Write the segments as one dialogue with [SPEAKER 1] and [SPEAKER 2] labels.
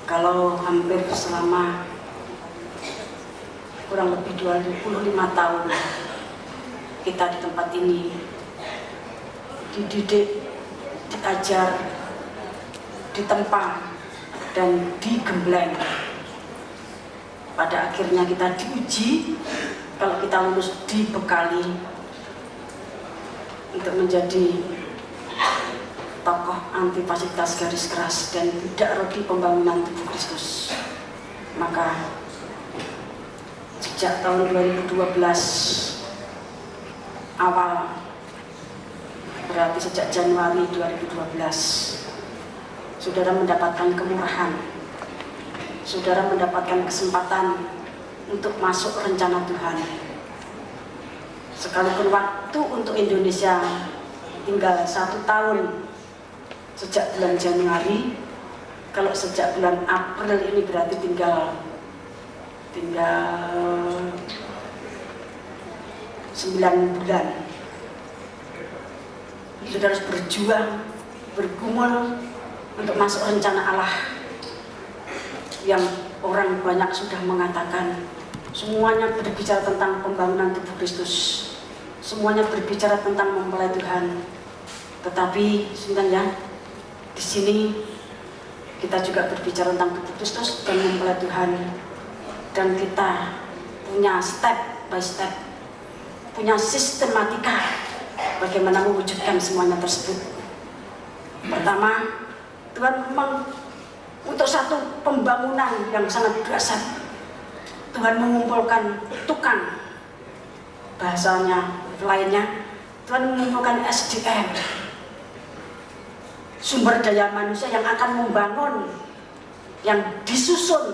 [SPEAKER 1] Kalau hampir selama kurang lebih 25 tahun kita di tempat ini dididik, diajar, ditempa, dan digembleng. Pada akhirnya kita diuji, kalau kita lulus dibekali untuk menjadi tokoh anti fasilitas garis keras dan budak rodi pembangunan tubuh Kristus. Maka sejak tahun 2012 awal, berarti sejak Januari 2012, saudara mendapatkan kemurahan, saudara mendapatkan kesempatan untuk masuk rencana Tuhan. Sekalipun waktu untuk Indonesia tinggal 1 tahun sejak bulan Januari, kalau sejak bulan April ini berarti tinggal 9 bulan. Saudara harus berjuang, bergumul untuk masuk rencana Allah yang orang banyak sudah mengatakan semuanya berbicara tentang pembangunan tubuh Kristus, semuanya berbicara tentang mempelai Tuhan. Tetapi sebenarnya di sini kita juga berbicara tentang tubuh Kristus dan mempelai Tuhan, dan kita punya step by step, punya sistematika bagaimana mewujudkan semuanya tersebut. Pertama, Tuhan memang untuk satu pembangunan yang sangat dahsyat, Tuhan mengumpulkan tukang, bahasanya lainnya, Tuhan mengumpulkan SDM, sumber daya manusia yang akan membangun, yang disusun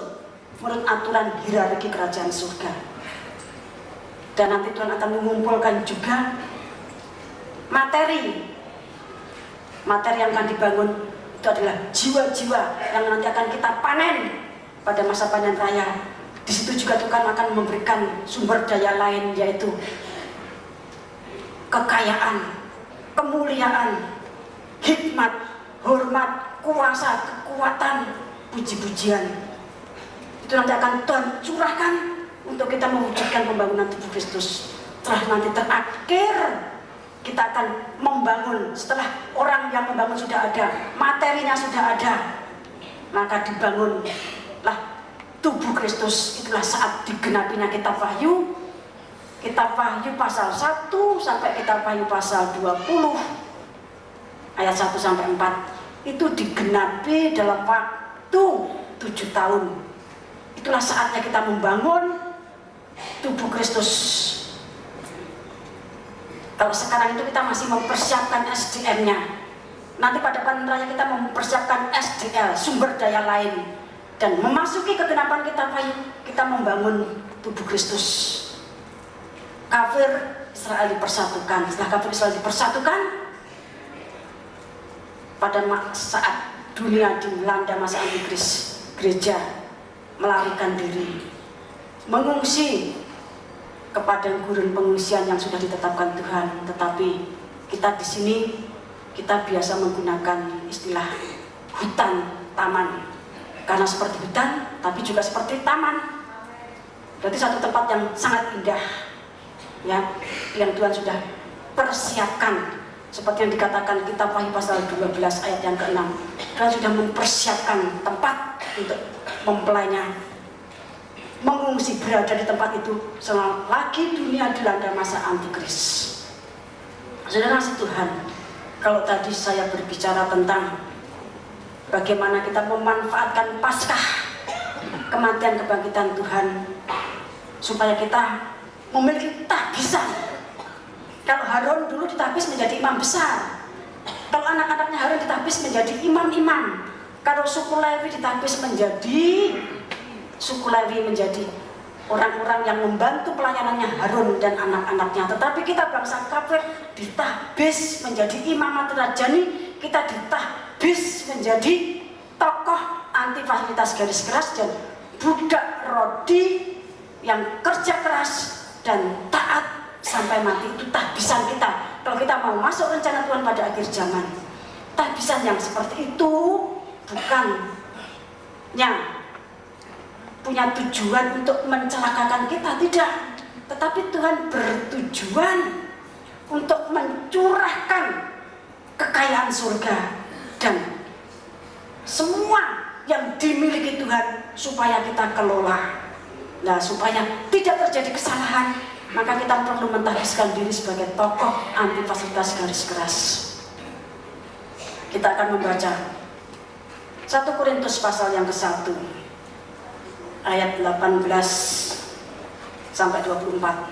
[SPEAKER 1] menurut aturan hierarki kerajaan surga. Dan nanti Tuhan akan mengumpulkan juga materi yang akan dibangun. Itu adalah jiwa-jiwa yang nanti akan kita panen pada masa panen raya. Di situ juga Tuhan akan memberikan sumber daya lain, yaitu kekayaan, kemuliaan, hikmat, hormat, kuasa, kekuatan, puji-pujian. Itu nanti akan Tuhan curahkan untuk kita mewujudkan pembangunan tubuh Kristus. Setelah nanti terakhir kita akan membangun, setelah orang yang membangun sudah ada, materinya sudah ada, maka dibangunlah tubuh Kristus. Itulah saat digenapinya kitab Wahyu, pasal 1 sampai kitab Wahyu pasal 20 ayat 1 sampai 4. Itu digenapi dalam waktu 7 tahun. Itulah saatnya kita membangun tubuh Kristus. Kalau sekarang itu kita masih mempersiapkan SDM-nya, nanti pada panen raya kita mempersiapkan SDL, sumber daya lain, dan memasuki kegenapan kita membangun tubuh Kristus. Kafir Israel dipersatukan. Setelah kafir Israel dipersatukan, pada saat dunia dilanda masa antikris, gereja melarikan diri, mengungsi kepada gurun pengungsian yang sudah ditetapkan Tuhan. Tetapi kita di sini kita biasa menggunakan istilah hutan taman, karena seperti hutan tapi juga seperti taman. Berarti satu tempat yang sangat indah, ya, yang Tuhan sudah persiapkan. Seperti yang dikatakan kitab Wahyu pasal 12 ayat yang ke-6, Tuhan sudah mempersiapkan tempat untuk mempelainya mengungsi, berada di tempat itu selagi dunia dilanda masa antikris. Saudara kasih Tuhan, kalau tadi saya berbicara tentang bagaimana kita memanfaatkan Paskah, kematian kebangkitan Tuhan, supaya kita memiliki tahbisan. Kalau Harun dulu ditahbis menjadi imam besar, kalau anak-anaknya Harun ditahbis menjadi imam-imam, kalau suku Lewi ditahbis menjadi orang-orang yang membantu pelayanannya Harun dan anak-anaknya. Tetapi kita bangsa kafir ditahbis menjadi imam rajani, kita ditahbis menjadi tokoh anti fasilitas garis keras dan budak rodi yang kerja keras dan taat sampai mati. Itu tahbisan kita kalau kita mau masuk rencana Tuhan pada akhir zaman. Tahbisan yang seperti itu bukan punya tujuan untuk mencelakakan kita, tidak. Tetapi Tuhan bertujuan untuk mencurahkan kekayaan surga dan semua yang dimiliki Tuhan supaya kita kelola. Nah, supaya tidak terjadi kesalahan, maka kita perlu mentahbiskan diri sebagai tokoh anti fasilitas garis keras. Kita akan membaca 1 Korintus pasal yang ke-1 ayat 18 sampai 24.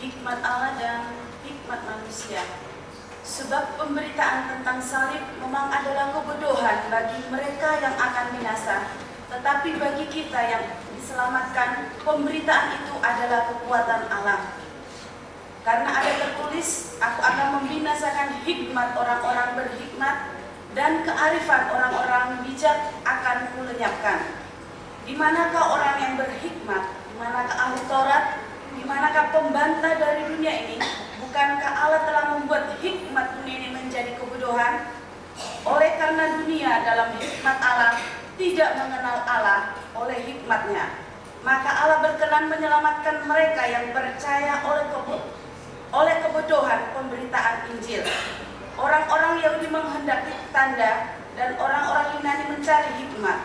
[SPEAKER 2] Hikmat Allah dan hikmat manusia. Sebab pemberitaan tentang salib memang adalah kebodohan bagi mereka yang akan binasa, tetapi bagi kita yang diselamatkan, pemberitaan itu adalah kekuatan Allah. Karena ada tertulis, aku akan membinasakan hikmat orang-orang berhikmat dan kearifan orang-orang bijak akan kulenyapkan. Di manakah orang yang berhikmat? Di manakah ahli Taurat? Di manakah pembantah dari dunia ini? Bukankah Allah telah membuat hikmat dunia ini menjadi kebodohan? Oleh karena dunia dalam hikmat Allah tidak mengenal Allah oleh hikmatnya, maka Allah berkenan menyelamatkan mereka yang percaya oleh kebodohan pemberitaan Injil. Orang-orang Yahudi menghendaki tanda dan orang-orang Yunani mencari hikmat.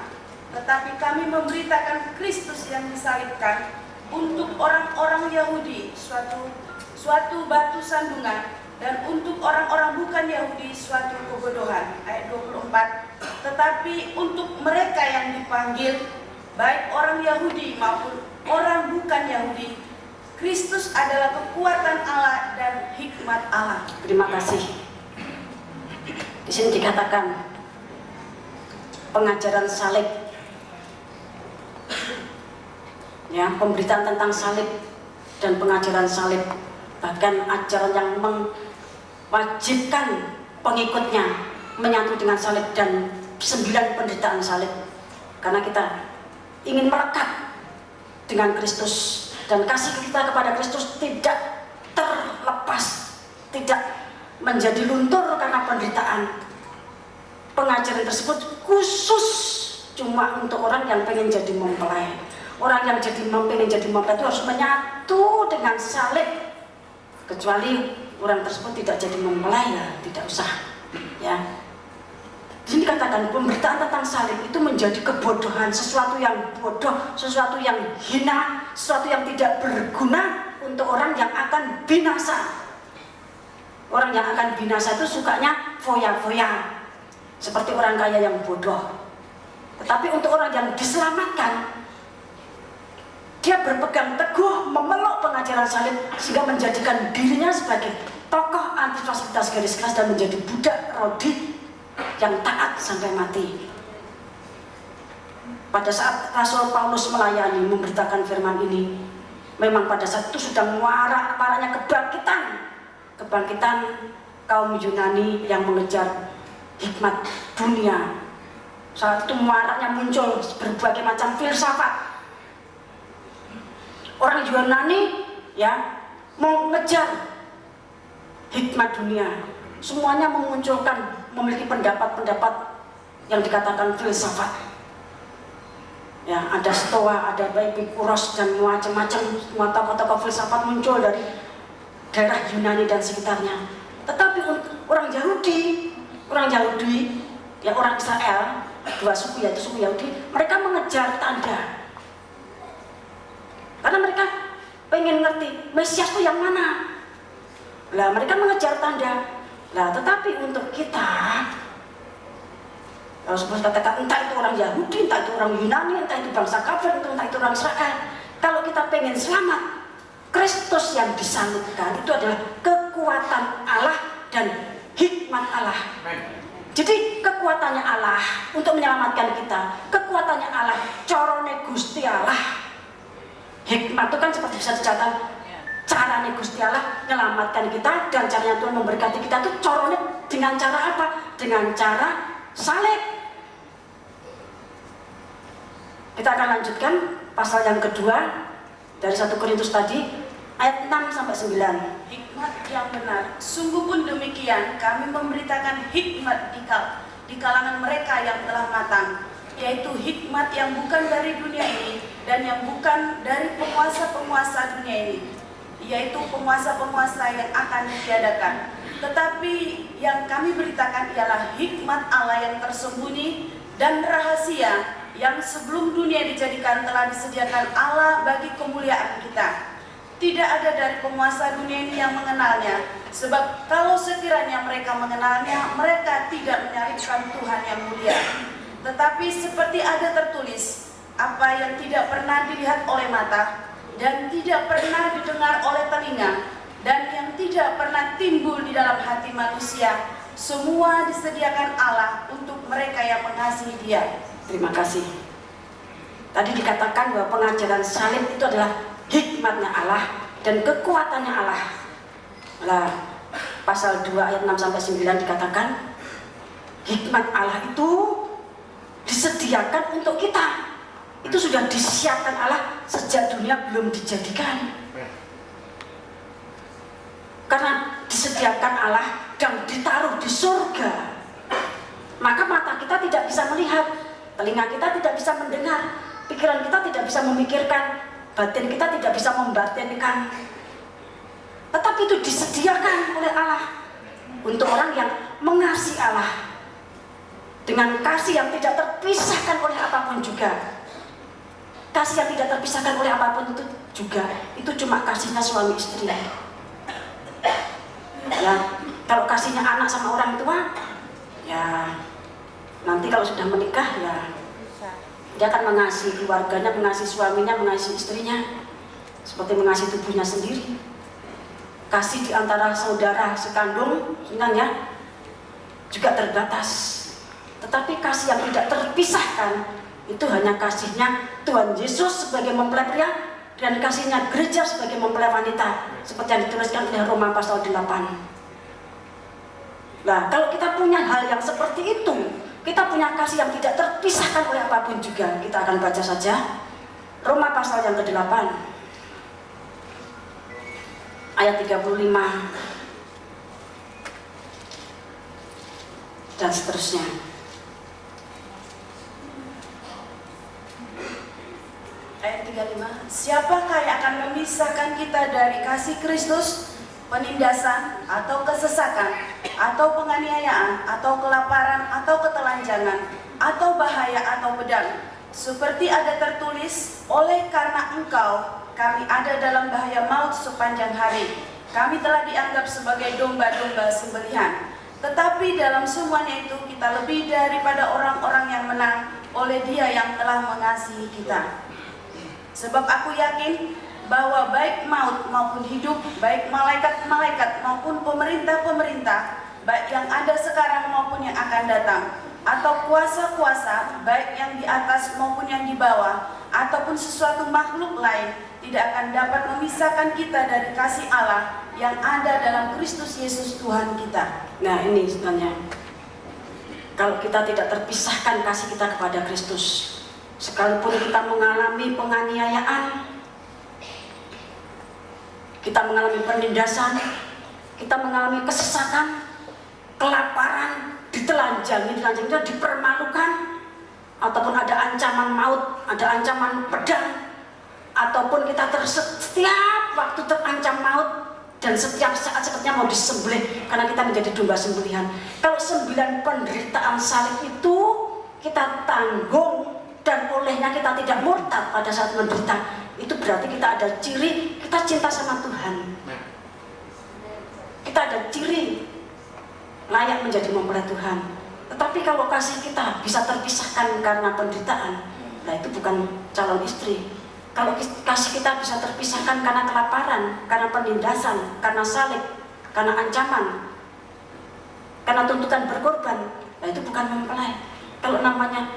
[SPEAKER 2] Tetapi kami memberitakan Kristus yang disalibkan, untuk orang-orang Yahudi suatu batu sandungan, dan untuk orang-orang bukan Yahudi suatu kebodohan. Ayat 24. Tetapi untuk mereka yang dipanggil, baik orang Yahudi maupun orang bukan Yahudi, Kristus adalah kekuatan Allah dan hikmat Allah.
[SPEAKER 1] Terima kasih. Di sini dikatakan pengajaran salib, ya, pemberitaan tentang salib dan pengajaran salib, bahkan ajaran yang mewajibkan pengikutnya menyatu dengan salib dan 9 penderitaan salib, karena kita ingin melekat dengan Kristus dan kasih kita kepada Kristus tidak terlepas, tidak menjadi luntur karena penderitaan. Pengajaran tersebut khusus cuma untuk orang yang pengen jadi mempelai. Orang yang pengen jadi mempelai itu harus menyatu dengan salib. Kecuali orang tersebut tidak jadi mempelai, ya tidak usah. Ya. Jadi katakan pemberitaan tentang salib itu menjadi kebodohan, sesuatu yang bodoh, sesuatu yang hina, sesuatu yang tidak berguna untuk orang yang akan binasa. Orang yang akan binasa itu sukanya foya-foya, seperti orang kaya yang bodoh. Tetapi untuk orang yang diselamatkan, dia berpegang teguh memeluk pengajaran salib sehingga menjadikan dirinya sebagai tokoh anti fasilitas garis keras dan menjadi budak rodi yang taat sampai mati. Pada saat Rasul Paulus melayani memberitakan firman ini, memang pada saat itu sudah maraknya kebangkitan kaum Yunani yang mengejar hikmat dunia. Saat itu maraknya muncul berbagai macam filsafat. Orang Yunani ya mengejar hikmat dunia, semuanya memunculkan, memiliki pendapat-pendapat yang dikatakan filsafat. Ya, ada Stoa, ada Epikuros dan macam-macam, semua tokoh-tokoh filsafat muncul dari daerah Yunani dan sekitarnya. Tetapi orang Yahudi, ya orang Israel, 2 suku yaitu suku Yahudi, mereka mengejar tanda. Karena mereka pengen ngerti Mesias itu yang mana. Lah mereka mengejar tanda. Lah tetapi untuk kita, kalau seperti katakan entah itu orang Yahudi, entah itu orang Yunani, entah itu bangsa kafir, entah itu orang Israel, kalau kita pengen selamat, Kristus yang disalibkan itu adalah kekuatan Allah dan hikmat Allah. Jadi kekuatannya Allah untuk menyelamatkan kita, kekuatannya Allah, corone Gusti Allah. Hikmat itu kan seperti bisa dicatat, caranya Gusti Allah menyelamatkan kita, dan caranya Tuhan memberkati kita itu corone dengan cara apa? Dengan cara salib. Kita akan lanjutkan pasal yang kedua dari 1 Korintus tadi, ayat 6 sampai 9.
[SPEAKER 2] Hikmat yang benar, sungguh pun demikian kami memberitakan hikmat di kalangan mereka yang telah matang, yaitu hikmat yang bukan dari dunia ini dan yang bukan dari penguasa-penguasa dunia ini, yaitu penguasa-penguasa yang akan ditiadakan. Tetapi yang kami beritakan ialah hikmat Allah yang tersembunyi dan rahasia yang sebelum dunia dijadikan telah disediakan Allah bagi kemuliaan kita. Tidak ada dari penguasa dunia ini yang mengenalnya, sebab kalau sekiranya mereka mengenalnya, mereka tidak menyalibkan Tuhan yang mulia. Tetapi seperti ada tertulis, apa yang tidak pernah dilihat oleh mata, dan tidak pernah didengar oleh telinga, dan yang tidak pernah timbul di dalam hati manusia, semua disediakan Allah untuk mereka yang mengasihi Dia.
[SPEAKER 1] Terima kasih. Tadi dikatakan bahwa pengajaran salib itu adalah hikmatnya Allah dan kekuatannya Allah. Nah, pasal 2 ayat 6 sampai 9 dikatakan hikmat Allah itu disediakan untuk kita. Itu sudah disiapkan Allah sejak dunia belum dijadikan. Karena disediakan Allah dan ditaruh di surga, maka mata kita tidak bisa melihat, telinga kita tidak bisa mendengar, pikiran kita tidak bisa memikirkan, batin kita tidak bisa membatinkan. Tetapi itu disediakan oleh Allah untuk orang yang mengasihi Allah dengan kasih yang tidak terpisahkan oleh apapun juga. Kasih yang tidak terpisahkan oleh apapun itu juga, itu cuma kasihnya suami istri. Ya, kalau kasihnya anak sama orang tua, ya nanti kalau sudah menikah ya dia akan mengasihi keluarganya, mengasihi suaminya, mengasihi istrinya seperti mengasihi tubuhnya sendiri. Kasih di antara saudara sekandung sebenarnya juga terbatas. Tetapi kasih yang tidak terpisahkan itu hanya kasihnya Tuhan Yesus sebagai mempelai pria dan kasihnya gereja sebagai mempelai wanita, seperti yang dituliskan oleh Roma pasal 8. Nah, kalau kita punya hal yang seperti itu, kita punya kasih yang tidak terpisahkan oleh apapun juga. Kita akan baca saja Roma pasal yang ke-8 ayat 35 dan seterusnya.
[SPEAKER 2] Ayat 35, siapakah yang akan memisahkan kita dari kasih Kristus? Penindasan, atau kesesakan, atau penganiayaan, atau kelaparan, atau ketelanjangan, atau bahaya, atau pedang. Seperti ada tertulis, oleh karena engkau, kami ada dalam bahaya maut sepanjang hari. Kami telah dianggap sebagai domba-domba sembelihan. Tetapi dalam semuanya itu kita lebih daripada orang-orang yang menang oleh Dia yang telah mengasihi kita. Sebab aku yakin bahwa baik maut maupun hidup, baik malaikat-malaikat maupun pemerintah-pemerintah, baik yang ada sekarang maupun yang akan datang, atau kuasa-kuasa, baik yang di atas maupun yang di bawah, ataupun sesuatu makhluk lain, tidak akan dapat memisahkan kita dari kasih Allah yang ada dalam Kristus Yesus Tuhan kita.
[SPEAKER 1] Nah, ini sebenarnya kalau kita tidak terpisahkan kasih kita kepada Kristus, sekalipun kita mengalami penganiayaan, kita mengalami penindasan, kita mengalami kesesakan, kelaparan, ditelanjangi, dipermalukan, ataupun ada ancaman maut, ada ancaman pedang, ataupun kita setiap waktu terancam maut, dan setiap saat sepertinya mau disembelih karena kita menjadi domba sembelihan. Kalau 9 penderitaan salib itu kita tanggung dan olehnya kita tidak murtad pada saat menderita, itu berarti kita ada ciri kita cinta sama Tuhan. Kita ada ciri layak menjadi mempelai Tuhan. Tetapi kalau kasih kita bisa terpisahkan karena penderitaan, nah itu bukan calon istri. Kalau kasih kita bisa terpisahkan karena kelaparan, karena penindasan, karena salib, karena ancaman, karena tuntutan berkorban, nah itu bukan mempelai. Kalau namanya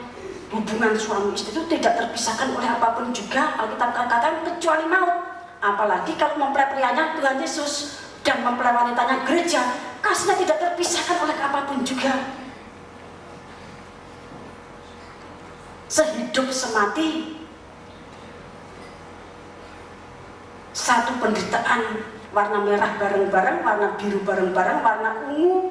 [SPEAKER 1] hubungan suami istri itu tidak terpisahkan oleh apapun juga, Alkitab katakan kecuali maut. Apalagi kalau mempelai prianya Tuhan Yesus dan mempelai wanitanya gereja, kasihnya tidak terpisahkan oleh apapun juga. Sehidup semati satu penderitaan warna merah bareng-bareng, warna biru bareng-bareng, warna ungu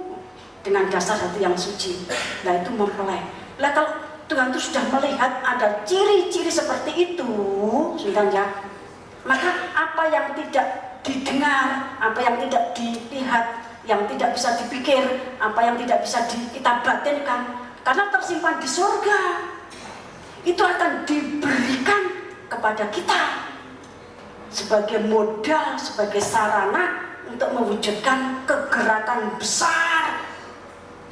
[SPEAKER 1] dengan dasar hati yang suci. Nah itu mempelai. Nah kalau Tuhan itu sudah melihat ada ciri-ciri seperti itu, sebenarnya, maka apa yang tidak didengar, apa yang tidak dilihat, yang tidak bisa dipikir, apa yang tidak bisa kita batinkan, karena tersimpan di surga, itu akan diberikan kepada kita sebagai modal, sebagai sarana untuk mewujudkan kegerakan besar,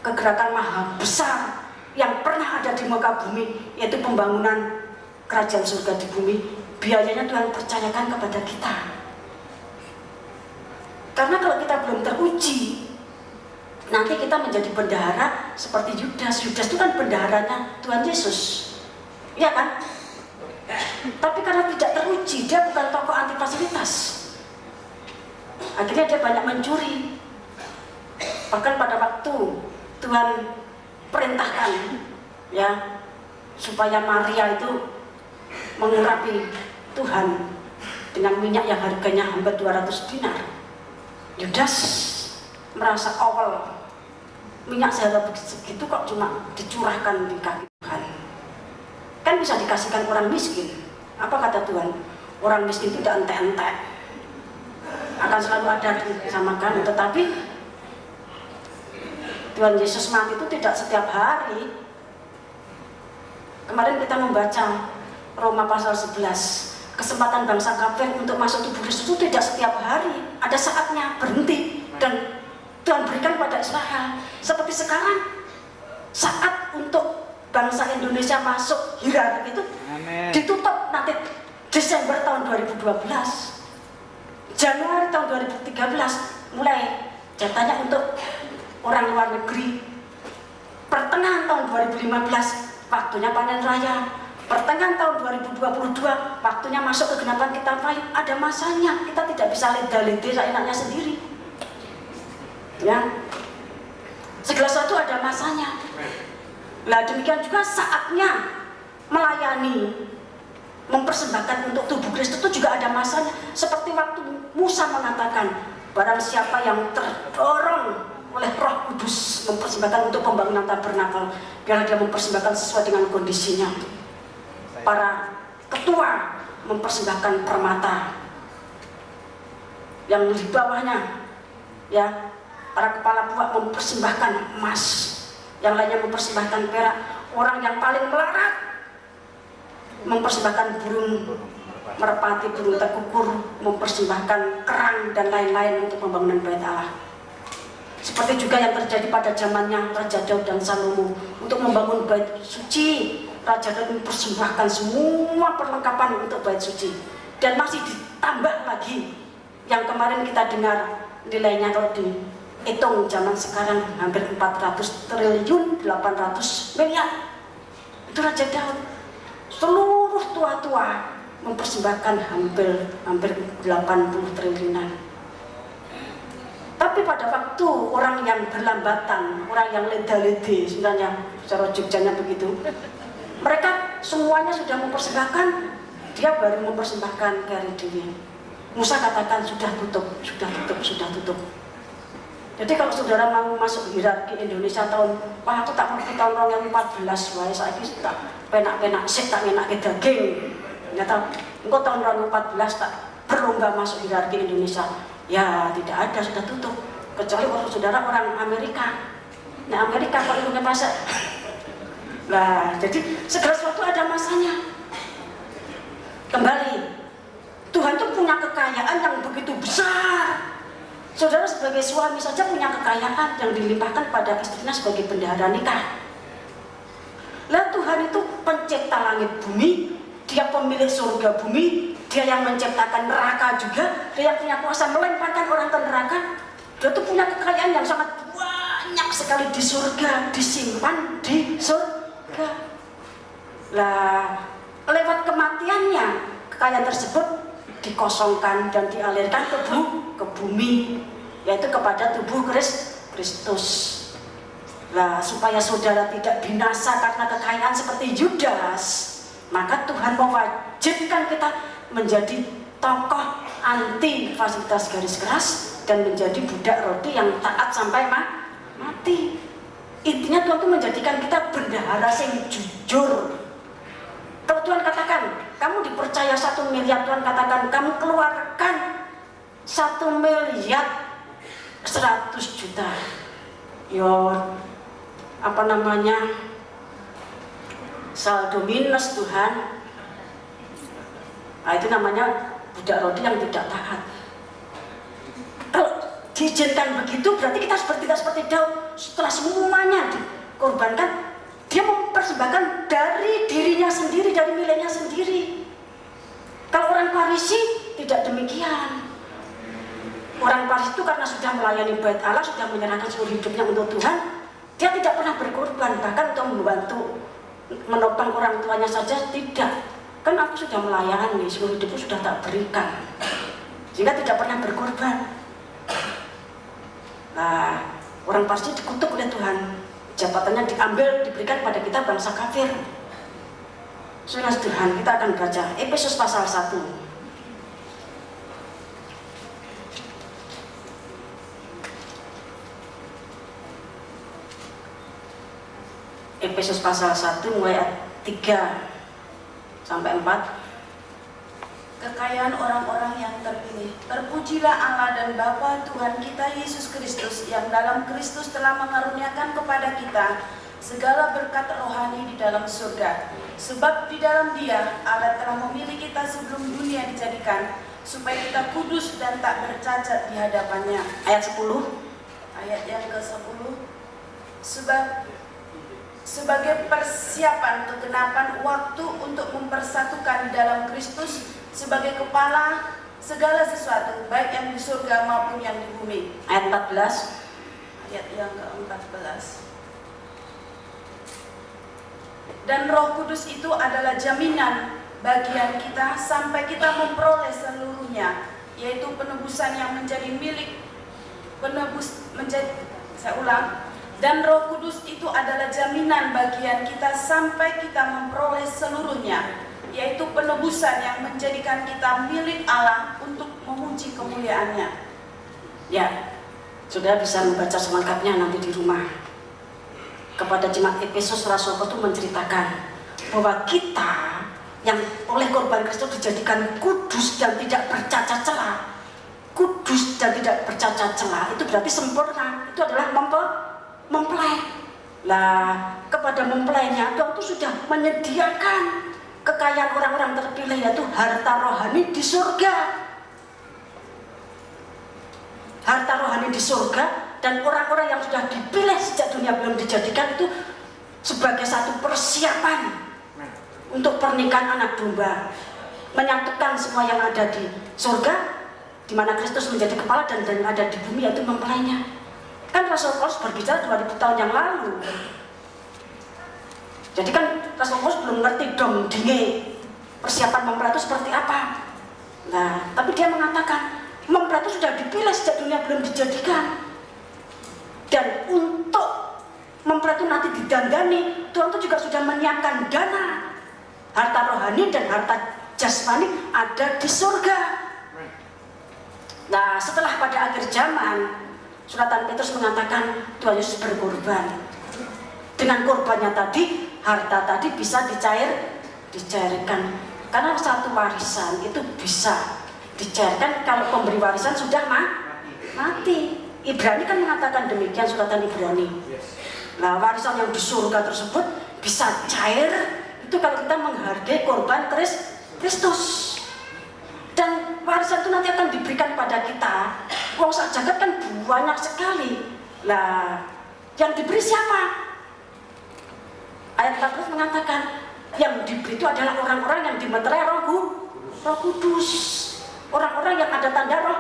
[SPEAKER 1] kegerakan maha besar yang pernah ada di muka bumi, yaitu pembangunan kerajaan surga di bumi. Biayanya Tuhan percayakan kepada kita. Karena kalau kita belum teruji, nanti kita menjadi bendahara seperti Yudas. Yudas itu kan bendaharanya Tuhan Yesus, iya kan? Tapi karena tidak teruji, dia bukan tokoh anti fasilitas. Akhirnya dia banyak mencuri. Bahkan pada waktu Tuhan perintahkan, ya, supaya Maria itu mengurapi Tuhan dengan minyak yang harganya hampir 200 dinar. Yudas merasa awal minyak seharga segitu kok cuma dicurahkan di kaki Tuhan. Kan bisa dikasihkan orang miskin. Apa kata Tuhan? Orang miskin tidak entek-entek, akan selalu ada bersama kamu. Tetapi Tuhan Yesus mati itu tidak setiap hari. Kemarin kita membaca Roma pasal 11, kesempatan bangsa kafir untuk masuk tubuh Kristus itu tidak setiap hari, ada saatnya berhenti, dan Tuhan berikan pada Israel. Seperti sekarang, saat untuk bangsa Indonesia masuk hierarki itu ditutup nanti Desember tahun 2012, Januari tahun 2013 mulai jatahnya untuk orang luar negeri. Pertengahan tahun 2015 waktunya panen raya. Pertengahan tahun 2022 waktunya masuk kegenapan kita pahit. Ada masanya, kita tidak bisa leda-lede seenaknya sendiri, ya. Segala sesuatu ada masanya. Nah demikian juga saatnya melayani, mempersembahkan untuk tubuh Kristus itu juga ada masanya. Seperti waktu Musa mengatakan, barang siapa yang terdorong oleh Roh Kudus mempersembahkan untuk pembangunan tabernakel, biar dia mempersembahkan sesuai dengan kondisinya. Para ketua mempersembahkan permata, yang di bawahnya, ya, para kepala buah mempersembahkan emas, yang lainnya mempersembahkan perak. Orang yang paling melarat mempersembahkan burung merpati, burung terkukur, mempersembahkan kerang dan lain-lain untuk pembangunan bait Allah. Seperti juga yang terjadi pada zamannya Raja Daud dan Salomo untuk membangun bait suci. Raja Daud mempersembahkan semua perlengkapan untuk bait suci, dan masih ditambah lagi yang kemarin kita dengar nilainya kalau dihitung zaman sekarang hampir 400 triliun 800 miliar. Itu Raja Daud. Seluruh tua-tua mempersembahkan hampir 80 triliunan. Tapi pada waktu orang yang berlambatan, orang yang leda-lede, sebenarnya secara Jogjanya begitu, mereka semuanya sudah mempersembahkan, dia baru mempersembahkan kari dewi. Musa katakan sudah tutup. Jadi kalau saudara mau masuk hierarki Indonesia tahun, wah aku tak ngerti tahun 2014, wah saya tak penak-penak sih, tak enak daging. Ternyata engkau tahun 2014 tak berlomba masuk hierarki Indonesia. Ya tidak ada, sudah tutup. Kecuali kalau saudara orang Amerika. Nah Amerika kalau punya pasar. Nah jadi segala sesuatu ada masanya. Kembali, Tuhan itu punya kekayaan yang begitu besar. Saudara sebagai suami saja punya kekayaan yang dilimpahkan pada istrinya sebagai bendahara nikah. Lah Tuhan itu pencipta langit bumi, dia pemilik surga bumi, dia yang menciptakan neraka juga, dia yang punya kuasa melemparkan orang ke neraka. Dia tuh punya kekayaan yang sangat banyak sekali di surga, disimpan di surga. Lah lewat kematiannya, kekayaan tersebut dikosongkan dan dialirkan ke bumi, yaitu kepada tubuh Kristus. Lah supaya saudara tidak binasa karena kekayaan seperti Yudas, maka Tuhan mewajibkan kita menjadi tokoh anti fasilitas garis keras dan menjadi budak roti yang taat sampai mati. Intinya Tuhan itu menjadikan kita bendahara yang jujur. Kalau Tuhan katakan kamu dipercaya 1 miliar, Tuhan katakan kamu keluarkan 1 miliar 100 juta. Saldo minus Tuhan. Nah, itu namanya budak roti yang tidak taat. Kalau diizinkan begitu, berarti kita seperti Daud. Setelah semuanya dikorbankan, dia mempersembahkan dari dirinya sendiri, dari miliknya sendiri. Kalau orang Farisi tidak demikian. Orang Farisi itu karena sudah melayani bait Allah, sudah menyerahkan seluruh hidupnya untuk Tuhan, dia tidak pernah berkorban, bahkan untuk membantu menopang orang tuanya saja tidak. Kan aku sudah melayani, seluruh hidupku sudah tak berikan, sehingga tidak pernah berkorban. Nah, orang Farisi dikutuk oleh Tuhan, jabatannya diambil, diberikan pada kita bangsa kafir. Saudara Tuhan, kita akan baca Efesus pasal 1. Efesus pasal 1 mulai ayat 3 sampai 4.
[SPEAKER 2] Kekayaan orang-orang yang terpilih. Terpujilah Allah dan Bapa Tuhan kita Yesus Kristus, yang dalam Kristus telah mengaruniakan kepada kita segala berkat rohani di dalam surga. Sebab di dalam Dia Allah telah memilih kita sebelum dunia dijadikan, supaya kita kudus dan tak bercacat di hadapannya.
[SPEAKER 1] Ayat 10.
[SPEAKER 2] Ayat yang ke-10. Sebagai persiapan kegenapan waktu untuk mempersatukan di dalam Kristus sebagai kepala segala sesuatu, baik yang di surga maupun yang di bumi.
[SPEAKER 1] Ayat 14.
[SPEAKER 2] Ayat yang ke-14. Dan Roh Kudus itu adalah jaminan bagian kita sampai kita memperoleh seluruhnya, yaitu penebusan yang menjadi milik dan Roh Kudus itu adalah jaminan bagian kita sampai kita memperoleh seluruhnya, yaitu penebusan yang menjadikan kita milik Allah untuk memuji kemuliaan-Nya.
[SPEAKER 1] Ya, saudara bisa membaca selengkapnya nanti di rumah. Kepada jemaat Efesus, Rasul Paulus itu menceritakan bahwa kita yang oleh korban Kristus dijadikan kudus dan tidak bercacat celah. Kudus dan tidak bercacat celah itu berarti sempurna. Itu adalah mempelai. Lah, kepada mempelainya Tuhan itu sudah menyediakan kekayaan orang-orang terpilih, yaitu harta rohani di surga. Harta rohani di surga, dan orang-orang yang sudah dipilih sejak dunia belum dijadikan itu sebagai satu persiapan untuk pernikahan anak domba, menyatukan semua yang ada di surga di mana Kristus menjadi kepala dan yang ada di bumi yaitu mempelainya. Kan Rasul Paulus berbicara 2000 tahun yang lalu. Jadi kan Rasul Paulus belum ngerti dong dinge persiapan mempelai itu seperti apa. Nah, tapi dia mengatakan mempelai itu sudah dipilih sejak dunia belum dijadikan. Dan untuk mempelai itu nanti didandani, Tuhan itu juga sudah menyiapkan dana. Harta rohani dan harta jasmani ada di surga. Nah, setelah pada akhir zaman, suratan Petrus mengatakan Tuhan Yesus berkorban. Dengan korbannya tadi, harta tadi bisa dicairkan. Karena satu warisan itu bisa dicairkan kalau pemberi warisan sudah mati. Ibrani kan mengatakan demikian, suratan Ibrani. Nah, warisan yang di surga tersebut bisa cair itu kalau kita menghargai korban Kristus. Dan warisan itu nanti akan diberikan pada kita. Uang sak jagat kan banyak sekali. Lah, yang diberi siapa? Ayat 14 mengatakan yang diberi itu adalah orang-orang yang dimeterai Roh Kudus. Orang-orang yang ada tanda Roh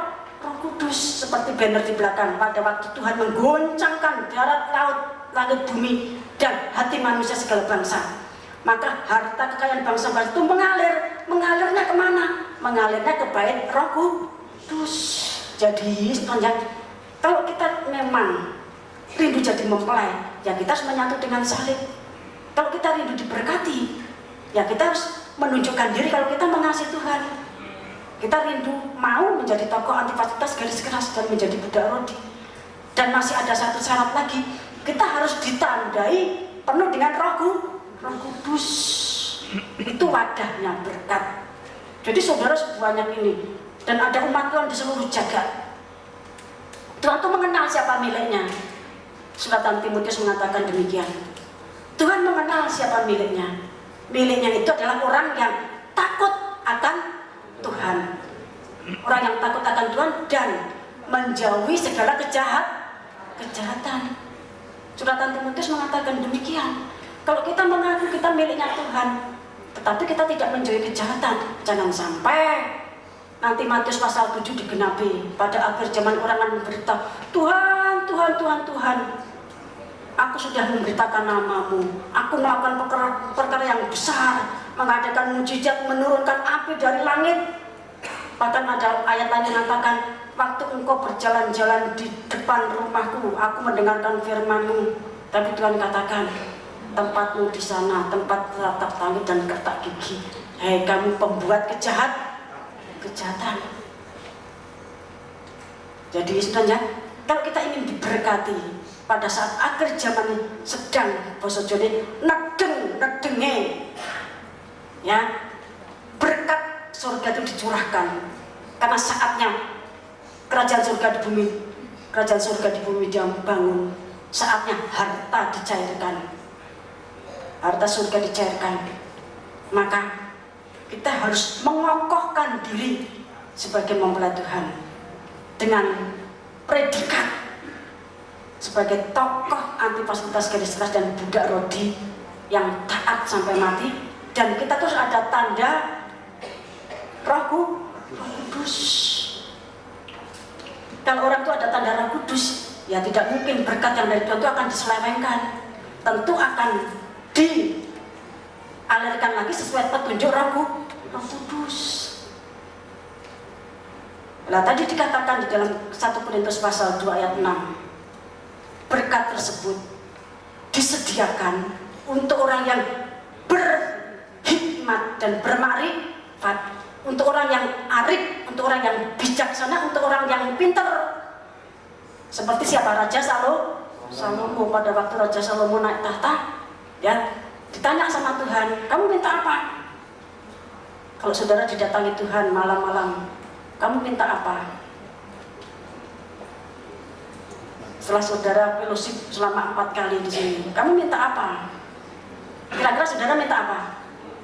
[SPEAKER 1] Kudus, seperti banner di belakang. Pada waktu Tuhan menggoncangkan darat, laut, langit, bumi, dan hati manusia segala bangsa, maka harta kekayaan bangsa-bangsa itu mengalirnya kemana? Mengalirnya ke bait Roh Kudus. Jadi sebenarnya kalau kita memang rindu jadi mempelai, ya kita harus menyatu dengan salib. Kalau kita rindu diberkati, ya kita harus menunjukkan diri kalau kita mengasihi Tuhan. Kita rindu mau menjadi tokoh anti fasilitas garis keras dan menjadi budak rodi. Dan masih ada satu syarat lagi, kita harus ditandai penuh dengan Roh Kudus. Itu wadahnya berkat. Jadi saudara sebanyak ini, dan ada umat Tuhan di seluruh jagat. Tuhan itu mengenal siapa miliknya. Surat Timotius mengatakan demikian. Tuhan mengenal siapa miliknya. Miliknya itu adalah orang yang takut akan Tuhan. Orang yang takut akan Tuhan dan menjauhi segala kejahatan. Surat Timotius mengatakan demikian. Kalau kita mengaku kita miliknya Tuhan, tetapi kita tidak menjauhi kejahatan, jangan sampai nanti Matius pasal 7 digenapi. Pada akhir zaman orang akan berberita, Tuhan, Tuhan, Tuhan, Tuhan, aku sudah memberitakan namamu, aku melakukan perkara yang besar, mengadakan mujizat, menurunkan api dari langit. Bahkan ada ayat lain yang mengatakan, waktu engkau berjalan-jalan di depan rumahku, aku mendengarkan firman-Mu. Tapi Tuhan katakan, tempatmu di sana, tempat ratap tangis dan kertak gigi. Hei kamu pembuat kejahatan. Jadi sebenarnya kalau kita ingin diberkati pada saat akhir zaman sedang basa Jawane nedenge, ya, berkat surga itu dicurahkan karena saatnya kerajaan surga di bumi dibangun. Saatnya harta dicairkan. Harta surga dicairkan, maka kita harus mengokohkan diri sebagai mempelai Tuhan dengan predikat sebagai tokoh anti fasilitas garis keras dan budak rodi yang taat sampai mati. Dan kita terus ada tanda Roh Kudus. Kalau orang itu ada tanda Roh Kudus, ya tidak mungkin berkat yang dari Tuhan itu akan diselewengkan. Tentu akan dialirkan lagi sesuai petunjuk Roh Kudus. Nah, tadi dikatakan di dalam 1 Korintus pasal 2 ayat 6, berkat tersebut disediakan untuk orang yang berhikmat dan bermakrifat, untuk orang yang arif, untuk orang yang bijaksana, untuk orang yang pintar. Seperti siapa? Raja Salomo. Pada waktu Raja Salomo naik tahta, ya, ditanya sama Tuhan, kamu minta apa? Kalau saudara didatangi Tuhan malam-malam, kamu minta apa? Setelah saudara fellowship selama 4 kali di sini, kamu minta apa? Kira-kira saudara minta apa?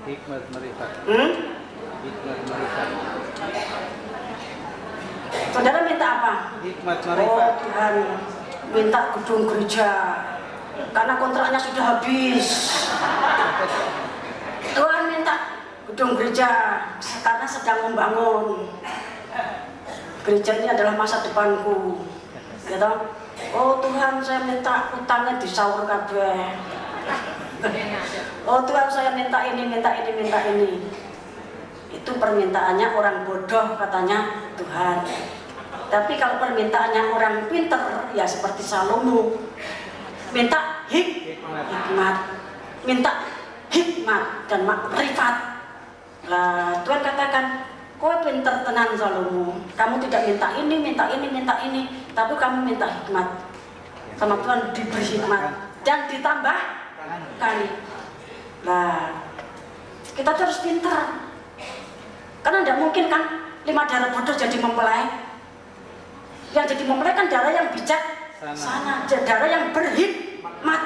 [SPEAKER 3] Hikmat marifat. Hikmat marifat.
[SPEAKER 1] Saudara minta apa?
[SPEAKER 3] Hikmat
[SPEAKER 1] Oh
[SPEAKER 3] marifat.
[SPEAKER 1] Tuhan, minta gedung gereja karena kontraknya sudah habis. Tuhan minta gedung gereja karena sedang membangun. Gereja ini adalah masa depanku, ya toh? Oh Tuhan, saya minta utangnya disaur kabeh. Oh Tuhan, saya minta ini. Itu permintaannya orang bodoh katanya Tuhan. Tapi kalau permintaannya orang pinter, ya seperti Salomo, minta hikmat, dan makrifat. Lah Tuhan katakan, kowe pinter tenan Salomo, kamu tidak minta ini, tapi kamu minta hikmat. Sama Tuhan diberi hikmat dan ditambahkan. Nah, kita harus pinter. Karena tidak mungkin kan 5 darah bodoh jadi mempelai. Yang jadi mempelai kan darah yang bijaksana, darah yang berhikmat.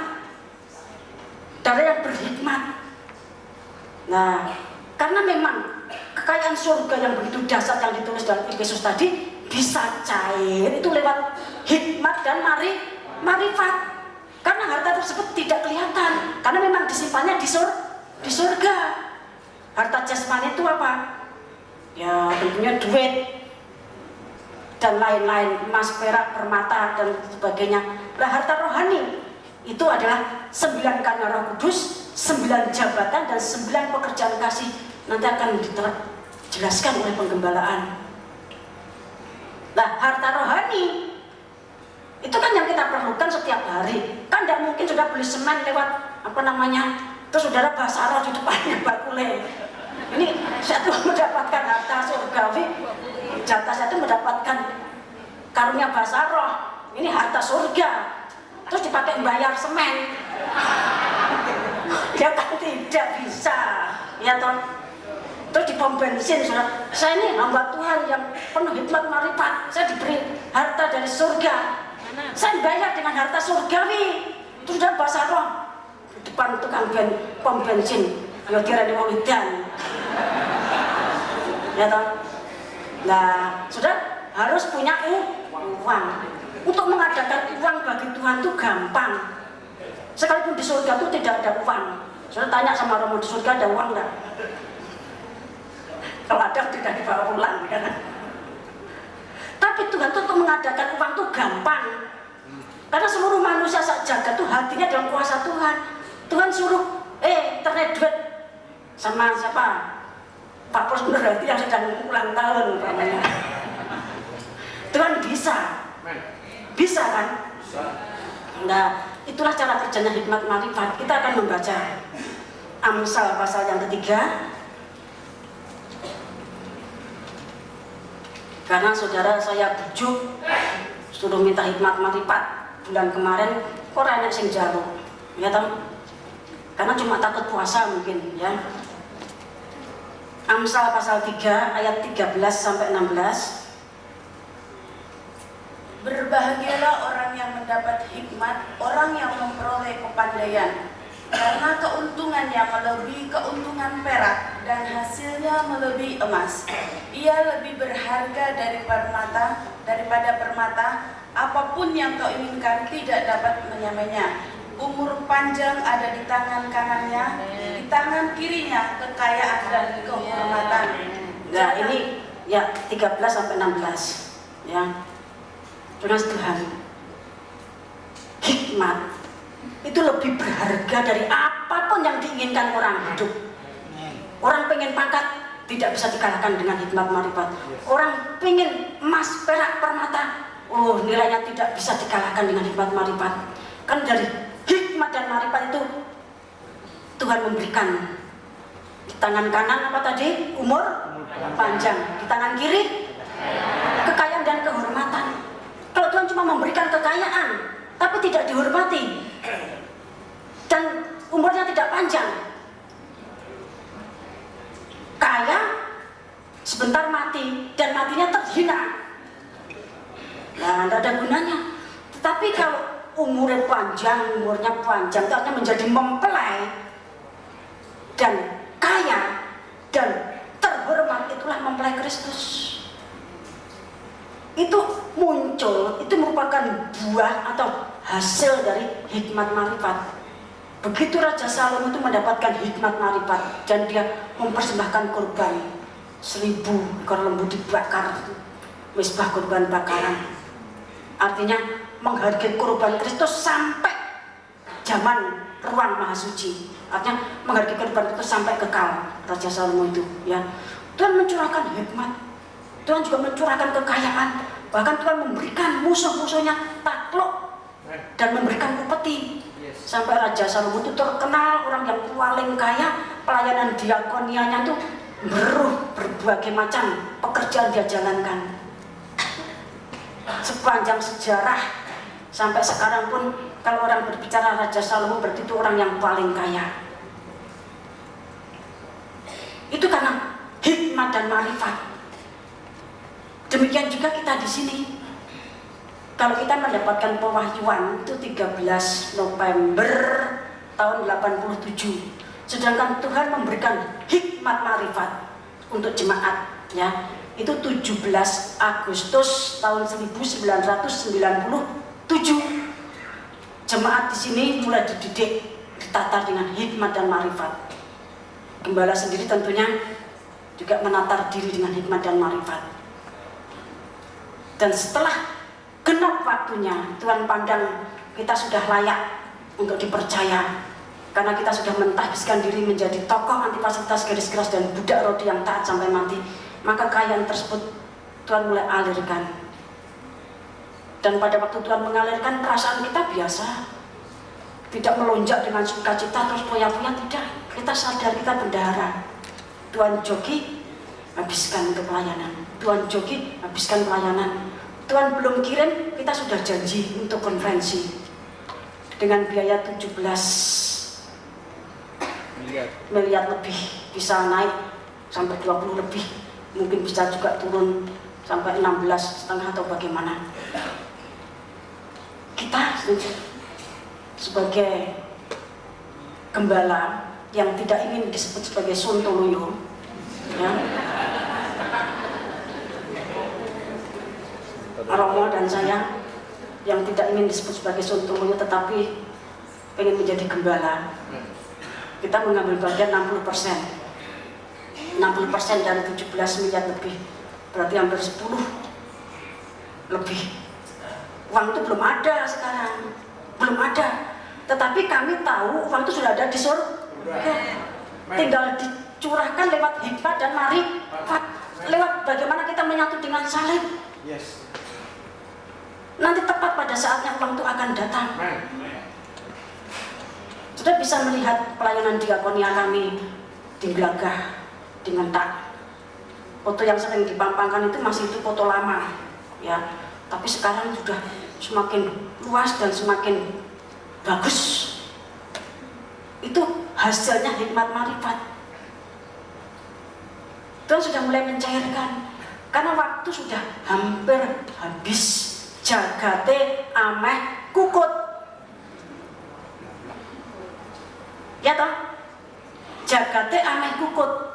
[SPEAKER 1] Nah, karena memang kekayaan surga yang begitu dahsyat yang ditulis dalam Efesus tadi bisa cair itu lewat hikmat dan marifat. Karena harta tersebut tidak kelihatan, karena memang disimpannya di surga. Harta jasmani itu apa? Ya tentunya duit dan lain-lain, emas, perak, permata dan sebagainya. Nah, harta rohani itu adalah 9 karya Roh Kudus, 9 jabatan dan 9 pekerjaan kasih. Nanti akan dijelaskan oleh penggembalaan. Nah, harta rohani itu kan yang kita perlukan setiap hari. Kan tidak mungkin sudah beli semen lewat terus saudara basah roh di depannya bakule. Ini saya tuh mendapatkan harta surga. surgawi, jatah satu mendapatkan karunia bahasa roh, ini harta surga, terus dipakai bayar semen. Ya kan tidak bisa, ya toh. Terus di pom bensin, saudara, saya ini hamba Tuhan yang penuh hikmat marifat, saya diberi harta dari surga, saya bayar dengan harta surgawi. Terus dia bahasa roh di depan tukang pom bensin, ya kira-kira mau edan, ya toh. Nah, sudah harus punya uang. Untuk mengadakan uang bagi Tuhan itu gampang. Sekalipun di surga itu tidak ada uang. Sudah tanya sama Romo, di surga ada uang enggak? Kalau ada tidak dibawa pulang, kan? Tapi Tuhan itu untuk mengadakan uang itu gampang. Karena seluruh manusia sak jagat itu hatinya dalam kuasa Tuhan. Tuhan suruh, internet duit sama siapa? Pak Pos Nurhati yang sedang ulang tahun, namanya. Tuhan bisa kan? Nah, itulah cara kerjanya hikmat marifat. Kita akan membaca Amsal pasal yang ketiga. Karena saudara saya bujuk suruh minta hikmat marifat bulan kemarin, kok enak sing jalu, ya toh? Karena cuma takut puasa mungkin, ya. Amsal pasal 3 ayat 13 sampai 16.
[SPEAKER 2] Berbahagialah orang yang mendapat hikmat, orang yang memperoleh kepandaian, karena keuntungannya melebihi keuntungan perak dan hasilnya melebihi emas. Ia lebih berharga daripada permata, apapun yang kau inginkan tidak dapat menyamainya. Umur panjang ada di tangan kanannya, di tangan kirinya kekayaan dan kehormatan.
[SPEAKER 1] Nah, ini ya 13 sampai 16, ya. Tunas Tuhan, hikmat itu lebih berharga dari apapun yang diinginkan orang hidup. Orang pengen pangkat tidak bisa dikalahkan dengan hikmat marifat. Orang pengen emas, perak, permata, nilainya tidak bisa dikalahkan dengan hikmat marifat. Kan dari hikmat dan marifat itu Tuhan memberikan. Di tangan kanan apa tadi? Umur panjang. Di tangan kiri kekayaan dan kehormatan. Kalau Tuhan cuma memberikan kekayaan tapi tidak dihormati dan umurnya tidak panjang, kaya sebentar mati dan matinya terhina, nah tidak ada gunanya. Tetapi kalau umurnya panjang itu artinya menjadi mempelai dan kaya dan terhormat, itulah mempelai Kristus. Itu muncul, itu merupakan buah atau hasil dari hikmat marifat. Begitu Raja Salomo itu mendapatkan hikmat marifat dan dia mempersembahkan korban 1000 ekor lembu dibakar, misbah korban bakaran. Artinya menghargai korban Kristus sampai zaman ruang maha suci. Artinya menghargai korban Kristus sampai kekal. Raja Salomo itu, ya. Tuhan mencurahkan hikmat, Tuhan juga mencurahkan kekayaan. Bahkan Tuhan memberikan musuh-musuhnya takluk dan memberikan upeti. Sampai Raja Salomo itu terkenal orang yang paling kaya. Pelayanan diakonianya itu berbagai macam pekerjaan dia jalankan. Sepanjang sejarah sampai sekarang pun kalau orang berbicara Raja Salomo berarti itu orang yang paling kaya. Itu karena hikmat dan marifat. Demikian juga kita di sini. Kalau kita mendapatkan pewahyuan itu 13 November tahun 87. Sedangkan Tuhan memberikan hikmat marifat untuk jemaat, ya. Itu 17 Agustus tahun 1997. Jemaat di sini mulai dididik, ditatar dengan hikmat dan marifat. Gembala sendiri tentunya juga menatar diri dengan hikmat dan marifat. Dan setelah genap waktunya, Tuhan pandang kita sudah layak untuk dipercaya. Karena kita sudah mentahbiskan diri menjadi tokoh antipasitas, garis keras, dan budak rodi yang taat sampai mati. Maka kekayaan tersebut Tuhan mulai alirkan. Dan pada waktu Tuhan mengalirkan, perasaan kita biasa. Tidak melonjak dengan sukacita terus foya-foya, tidak. Kita sadar kita bendahara. Tuhan joki, habiskan untuk pelayanan. Tuhan joki, habiskan pelayanan. Tuhan belum kirim, kita sudah janji untuk konferensi dengan biaya 17 miliar lebih, bisa naik sampai 20 lebih, mungkin bisa juga turun sampai 16,5 atau bagaimana. Kita sebagai gembala yang tidak ingin disebut sebagai sontoloyo, ya, Romo dan saya yang tidak ingin disebut sebagai sontoloyo tetapi ingin menjadi gembala, kita mengambil bagian 60%. 60% dari 17 miliar lebih, berarti hampir 10 lebih. Uang itu belum ada sekarang, belum ada. Tetapi kami tahu uang itu sudah ada di surga. Tinggal dicurahkan lewat hikmat dan marifat, lewat bagaimana kita menyatu dengan salib. Nanti tepat pada saatnya uang itu akan datang. Sudah bisa melihat pelayanan diakonia kami di Glagah dengan tak. Foto yang sering dipampangkan itu masih itu foto lama, ya. Tapi sekarang sudah semakin luas dan semakin bagus. Itu hasilnya hikmat marifat. Tuhan sudah mulai mencairkan karena waktu sudah hampir habis. Jagate ameh kukut, ya toh? Jagate ameh kukut.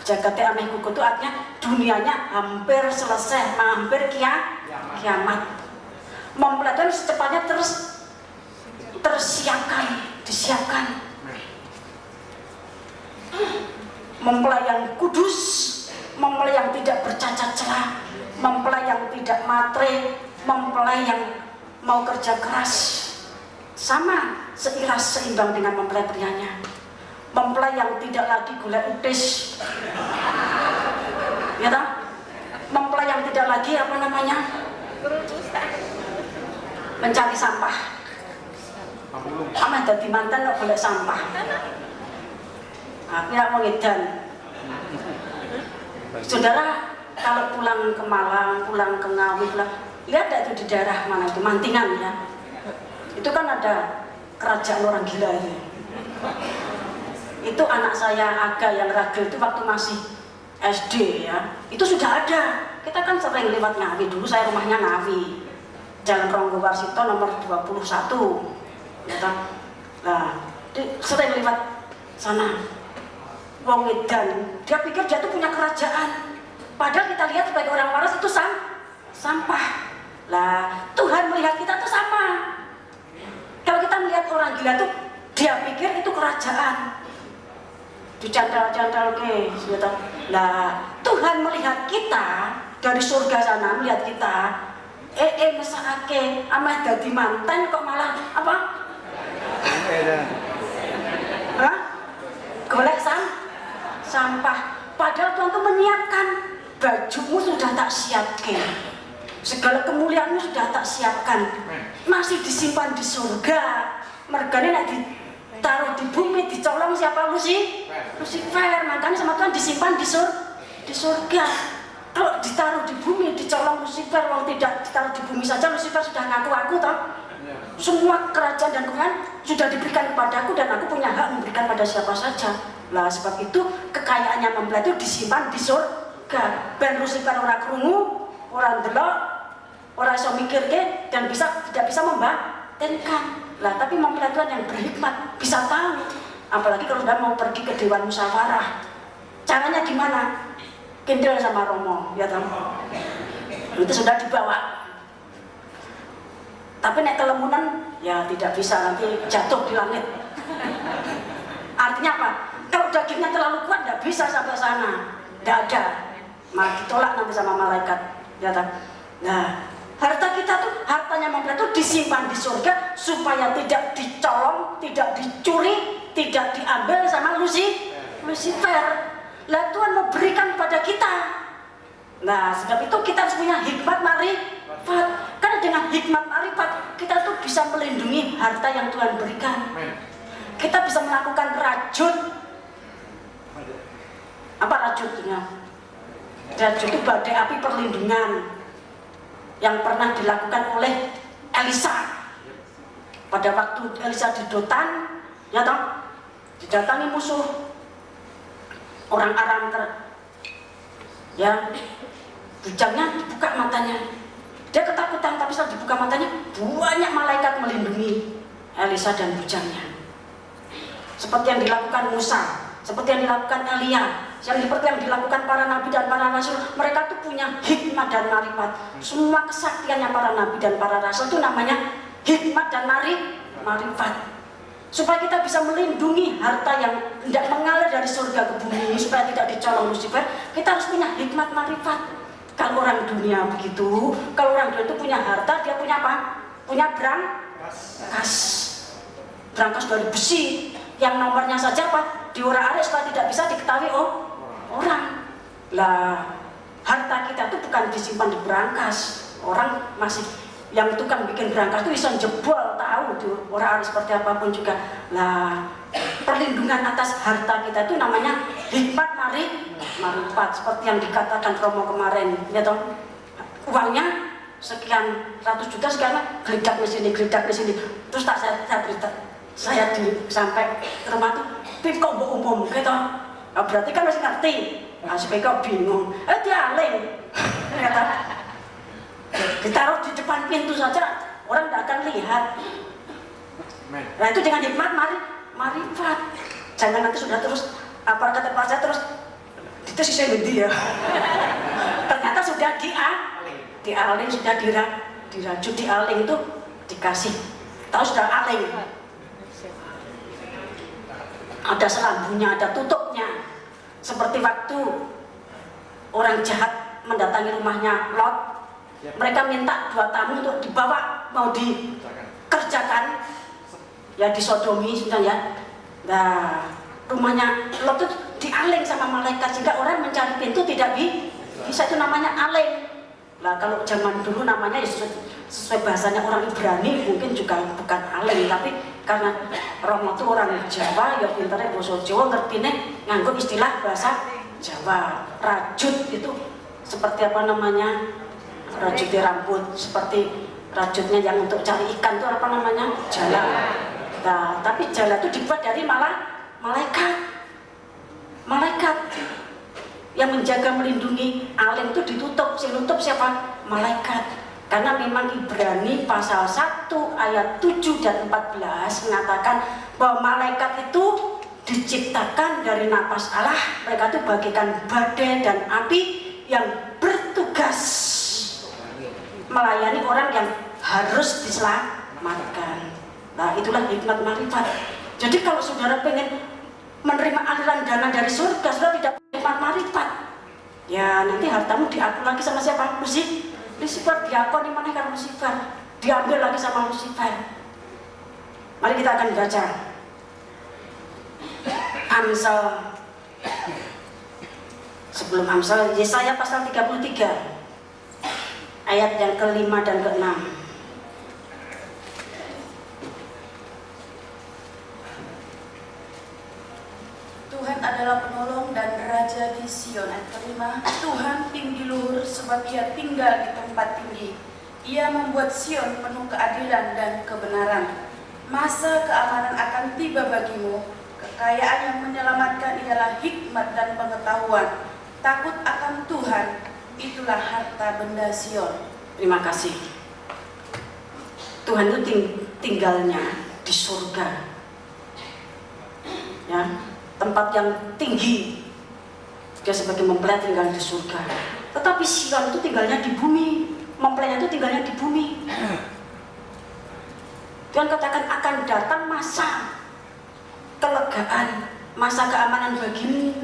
[SPEAKER 1] Jagate ameh kukut itu artinya dunianya hampir selesai, hampir kiamat. Mempelai Tuhan secepatnya disiapkan. Mempelai yang kudus, mempelai yang tidak bercacat celah, mempelai yang tidak matre, mempelai yang mau kerja keras, sama seiras seimbang dengan mempelai prianya. Mempelai yang tidak lagi golek utis, ya toh? Mempelai yang tidak lagi apa namanya, mencari sampah. Ameh dadi mantan kok golek sampah. Aku mau ngedan. Saudara, kalau pulang ke Malang, pulang ke Ngawi, lihat itu di daerah mana itu, Mantingan ya. Itu kan ada kerajaan orang gila itu. Itu anak saya Aga yang ragil itu waktu masih SD ya. Itu sudah ada. Kita kan sering lewat Ngawi, dulu saya rumahnya Ngawi. Jalan Ronggo Warsito nomor 21. Ya, nah, sering lewat sana. Wong edan, dia pikir dia tuh punya kerajaan. Padahal kita lihat sebagai orang waras itu sampah. Lah, Tuhan melihat kita tuh sama. Kalau kita melihat orang gila tuh, dia pikir itu kerajaan. Dicandal-candal ke, gitu. Lah, Tuhan melihat kita dari surga sana, melihat kita. Mesake, ameh dadi manten kok malah apa? Hah? Golek sampah. Padahal Tuhan tuh menyiapkan, bajumu sudah tak siapkan, segala kemuliaanmu sudah tak siapkan, masih disimpan di surga. Mergane nek ditaruh di bumi dicolong siapa? Lucifer. Makanya sama Tuhan disimpan di surga. Kalau ditaruh di bumi dicolong Lucifer, wong tidak ditaruh di bumi saja Lucifer sudah ngaku-ngaku toh. Semua kerajaan dan kemuliaan sudah diberikan kepadaku dan aku punya hak memberikan pada siapa saja. Lah sebab itu kekayaannya mempelai itu disimpan di surga. Ben Lucifer ora krungu, ora ndelok, ora iso mikirke dan tidak bisa membatinkan. Lah tapi mempelai Tuhan yang berhikmat bisa tahu. Apalagi kalau sudah mau pergi ke dewan musyawarah. Caranya gimana? Kendel sama Romo, ya toh. Itu sudah dibawa. Tapi nek kelemunan ya tidak bisa, nanti jatuh di langit. Artinya apa? Kalau dagingnya terlalu kuat tidak bisa sampai sana, tidak ada. Maka ditolak nanti sama malaikat, ya kan? Nah, harta kita tuh, hartanya mempelai itu disimpan di surga supaya tidak dicolong, tidak dicuri, tidak diambil sama Lucifer. Lah Tuhan mau berikan pada kita. Nah, sebab itu kita harus punya hikmat marifat. Karena dengan hikmat marifat kita tuh bisa melindungi harta yang Tuhan berikan. Kita bisa melakukan rajut. Apa rajutnya? Rajut itu badai api perlindungan yang pernah dilakukan oleh Elisa pada waktu Elisa di Dotan, ya toh, didatangi musuh orang Aram ya, bujangnya dibuka matanya, dia ketakutan, tapi setelah dibuka matanya banyak malaikat melindungi Elisa dan bujangnya, seperti yang dilakukan Musa, seperti yang dilakukan Elia, seperti yang dilakukan para nabi dan para rasul. Mereka tuh punya hikmat dan marifat. Semua kesaktiannya para nabi dan para rasul itu namanya hikmat dan marifat. Supaya kita bisa melindungi harta yang tidak mengalir dari surga ke bumi, supaya tidak dicolong Lucifer, kita harus punya hikmat marifat. Kalau orang dunia begitu, kalau orang dunia itu punya harta, dia punya apa? Punya berangkas. Berangkas dari besi, yang nomornya saja apa? Diorak-arik supaya tidak bisa diketahui orang. Lah, harta kita itu bukan disimpan di berangkas. Orang masih yang tukang bikin berangkas itu bisa jebol, tahu tuh orang seperti apapun juga. Lah, perlindungan atas harta kita itu namanya hikmat marifat, seperti yang dikatakan Romo kemarin, ya toh. Uangnya sekian ratus juta, sekarang geledak di sini. Terus saya sampai ke rumah tuh, "Pip kok mbok umum gitu?" Nah, berarti kan masih ngerti. Supaya kok bingung. Dialing. Kata, ditaruh di depan pintu saja, orang tidak akan lihat. Nah, itu dengan hikmat marifat. Jangan nanti sudah terus apa kata Pak saya terus itu sih saya ya. Ternyata sudah dialing, sudah dirajut, dialing itu dikasih. Tahu sudah aling. Ada selambunya, ada tutupnya. Seperti waktu orang jahat mendatangi rumahnya Lot, mereka minta 2 tamu untuk dibawa, mau dikerjakan, ya disodomi sudah ya. Nah, rumahnya Lot itu dialing sama malaikat sehingga orang mencari pintu tidak bisa, itu namanya aling. Nah, kalau zaman dulu namanya ya sesuai bahasanya orang Ibrani, mungkin juga bukan aling, tapi karena Romo itu orang Jawa, ya pinternya bahasa Jawa, ngertinya nganggo istilah bahasa Jawa. Rajut itu seperti apa namanya? Rajut di rambut, seperti rajutnya yang untuk cari ikan itu apa namanya? Jala. Nah, tapi jala itu dibuat dari malaikat yang menjaga melindungi. Alim itu ditutup, si nutup siapa? Malaikat. Karena memang Ibrani pasal 1 ayat 7 dan 14 mengatakan bahwa malaikat itu diciptakan dari napas Allah. Mereka itu bagaikan badai dan api yang bertugas melayani orang yang harus diselamatkan. Nah, itulah hikmat marifat. Jadi kalau saudara pengen menerima aliran dana dari surga, saudara tidak punya hikmat marifat, ya nanti hartamu diatur lagi sama siapa? Lucifer, diakon di mana kan Lucifer, diambil lagi sama Lucifer. Mari kita akan baca Amsal. Sebelum Amsal, Yesaya pasal 33 ayat yang ke-5 dan ke-6.
[SPEAKER 2] Tuhan adalah penolong dan raja di Sion. Ayat kelima, Tuhan tinggi luhur sebab ia tinggal di tempat tinggi. Ia membuat Sion penuh keadilan dan kebenaran. Masa keamanan akan tiba bagimu. Kekayaan yang menyelamatkan ialah hikmat dan pengetahuan. Takut akan Tuhan, itulah harta benda Sion.
[SPEAKER 1] Terima kasih. Tuhan itu tinggalnya di surga, ya, tempat yang tinggi. Dia sebagai mempelai tinggal di surga. Tetapi Sion itu tinggalnya di bumi. Mempelainya itu tinggalnya di bumi. Tuhan katakan akan datang masa kelegaan, masa keamanan bagimu.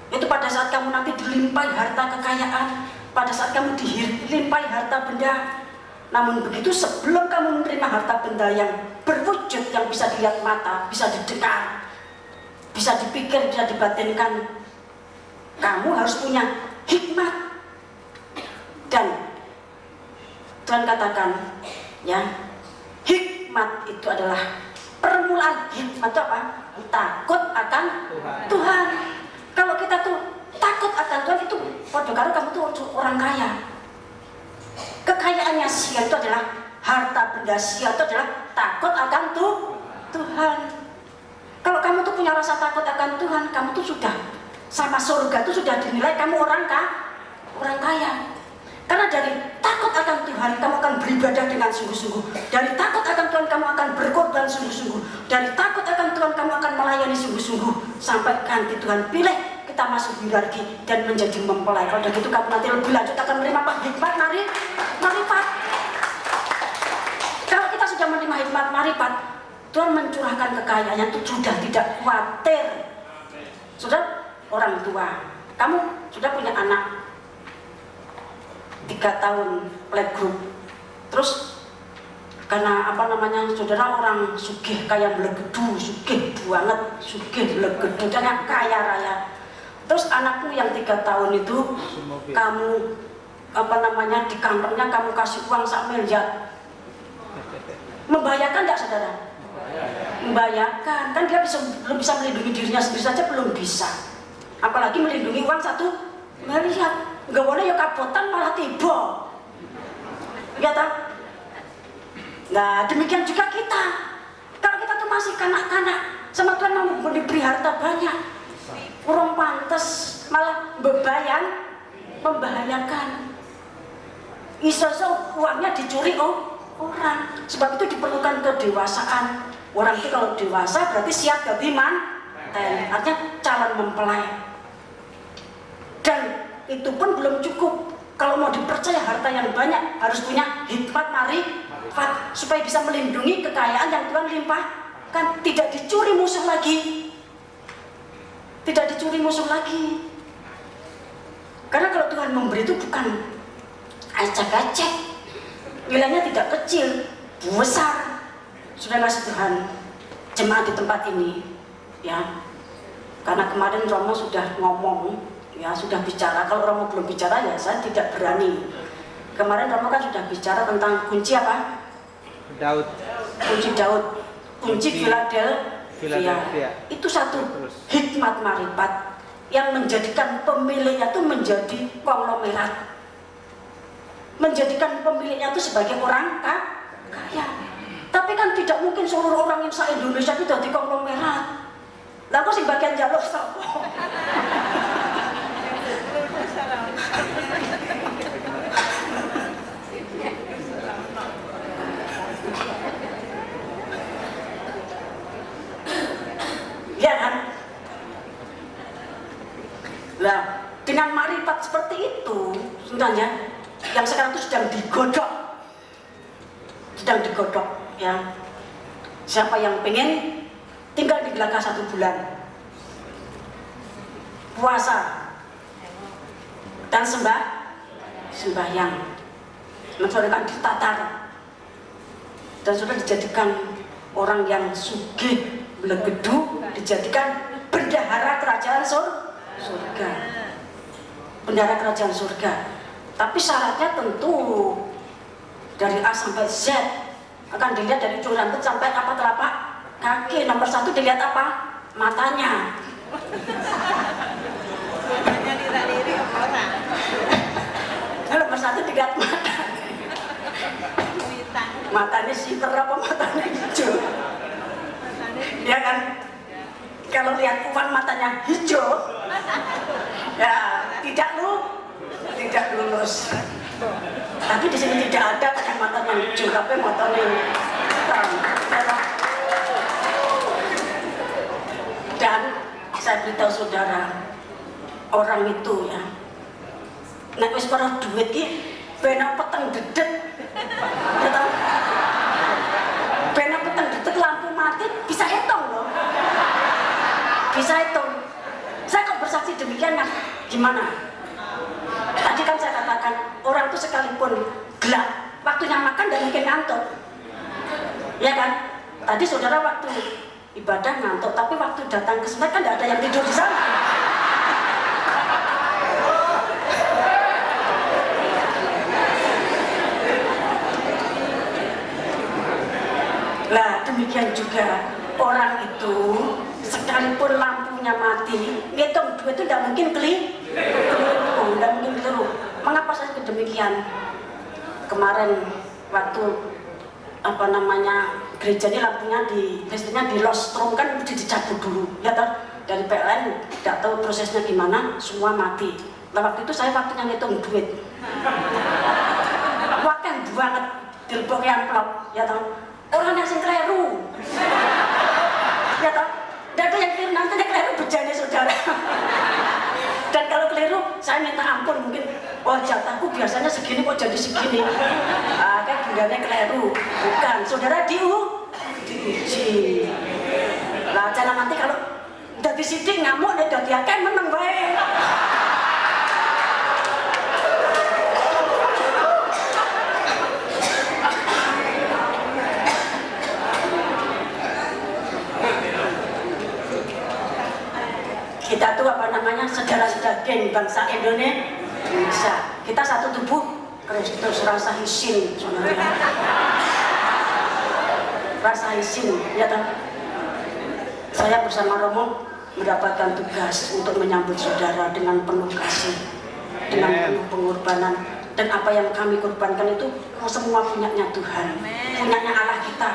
[SPEAKER 1] Itu pada saat kamu nanti dilimpahi harta kekayaan, pada saat kamu dilimpahi harta benda. Namun begitu sebelum kamu menerima harta benda yang berwujud, yang bisa dilihat mata, bisa didengar, bisa dipikir, bisa dibatinkan, kamu harus punya hikmat. Dan Tuhan katakan, ya, hikmat itu adalah permulaan. Hikmat itu apa? Takut akan Tuhan. Kalau kita tuh takut akan Tuhan, itu Padahal karo kamu tuh orang kaya. Kekayaannya sia itu adalah harta benda sia itu adalah takut akan Tuhan. Kalau kamu tuh punya rasa takut akan Tuhan, kamu tuh sudah sama surga tuh sudah dinilai kamu orang kaya. Karena dari takut akan Tuhan kamu akan beribadah dengan sungguh-sungguh. Dari takut akan Tuhan kamu akan berkorban sungguh-sungguh. Dari takut akan Tuhan kamu akan melayani sungguh-sungguh. Sampai nanti Tuhan pilih kita masuk hierarki dan menjadi mempelai. Kalau begitu kamu nanti lebih lanjut akan menerima hikmat marifat. Kalau kita sudah menerima hikmat marifat, Tuhan mencurahkan kekayaannya itu sudah tidak khawatir. Sudah orang tua, kamu sudah punya anak 3 tahun playgroup, terus karena saudara orang sugih kayak melegedu, sugih banget, sugih melegedu, dan kaya raya. Terus anakmu yang 3 tahun itu kamu di kantornya kamu kasih uang 1 miliar, membahayakan tidak saudara? Membahayakan, kan dia belum bisa melindungi dirinya sendiri saja, belum bisa, apalagi melindungi uang 1 miliar. Gak boleh ya kabotan malah tiba, ya tak? Nah demikian juga kita. Kalau kita tuh masih kanak-kanak, sama Tuhan mau diberi harta banyak, kurang pantas malah membahayakan. Iso-iso uangnya dicuri orang. Sebab itu diperlukan kedewasaan. Orang itu kalau dewasa berarti siap jadi manten, artinya calon mempelai. Dan itu pun belum cukup. Kalau mau dipercaya harta yang banyak, harus punya hikmat marifat supaya bisa melindungi kekayaan yang Tuhan limpahkan. Tidak dicuri musuh lagi. Tidak dicuri musuh lagi. Karena kalau Tuhan memberi itu bukan acak-acak, nilainya tidak kecil, besar. Sudah kasih Tuhan jemaat di tempat ini, ya. Karena kemarin Romo sudah ngomong, ya sudah bicara. Kalau Romo belum bicara ya saya tidak berani. Kemarin Romo kan sudah bicara tentang kunci apa?
[SPEAKER 3] Daud.
[SPEAKER 1] Kunci Daud, kunci Philadelphia. Itu satu hikmat marifat yang menjadikan pemiliknya itu menjadi konglomerat, menjadikan pemiliknya itu sebagai orang kaya. Tapi kan tidak mungkin seluruh orang yang se-Indonesia itu jadi konglomerat. Lah kok sing bagian jalur sapa? Ya kan? Nah, dengan marifat seperti itu, sebenarnya yang sekarang itu sedang digodok, ya. Siapa yang pengen tinggal di belakang 1 bulan, puasa dan sembahyang, mensoalkan ditatar, dan sudah dijadikan orang yang sugih, melegedu, dijadikan bendahara kerajaan surga, bendahara kerajaan surga. Tapi syaratnya tentu dari A sampai Z akan dilihat dari ujung rambut sampai telapak kaki. Nomor 1 dilihat apa? Matanya.
[SPEAKER 4] Matanya dilirik orang.
[SPEAKER 1] Nomor 1 dilihat mata. Matanya silver apa matanya hijau? Ya kan? Kalau lihat uang matanya hijau, ya tidak lulus. Tapi di sini tidak ada yang matanya hijau, tapi matanya hitam. Dan saya beritahu saudara, orang itu ya, nek wis para duit ki benak peteng dedet, benak peteng dedet lampu mati bisa hitung loh, bisa hitung. Saya kok bersaksi demikian kan? Gimana? Tadi kan saya katakan orang itu sekalipun gelap, waktunya makan dan mungkin ngantuk, ya kan? Tadi saudara waktu ibadah ngantuk, tapi waktu datang ke sini kan tidak ada yang tidur di sana. Lah demikian juga orang itu sekalipun lampunya mati, ngitung duit itu tidak mungkin keliru, tidak mungkin demikian. Kemarin waktu gereja ini lampunya listriknya di lostrum kan dicabut dulu, ya toh, dari PLN tidak tahu prosesnya gimana, semua mati. Nah waktu itu saya waktunya ngitung duit, wakan banget dilebok yang plop, ya toh, orang yang sing kleru, ya toh, dan itu yang keliru nantinya kleru bejane saudara. Dan kalau keliru, saya minta ampun mungkin, oh jatahku biasanya segini kok jadi segini. Kayak bundanya keliru, bukan. Saudara diuji. Lah jangan nanti kalau udah disidik ngamuk, udah diakai menang baik. Kita tuh saudara-saudara geng bangsa Indonesia. Kita satu tubuh, Kristus rasa isin, saudara. Rasa isin, ya toh. Saya bersama Romo mendapatkan tugas untuk menyambut saudara dengan penuh kasih, dengan penuh pengorbanan, dan apa yang kami korbankan itu semua punyanya Tuhan, punyanya Allah kita.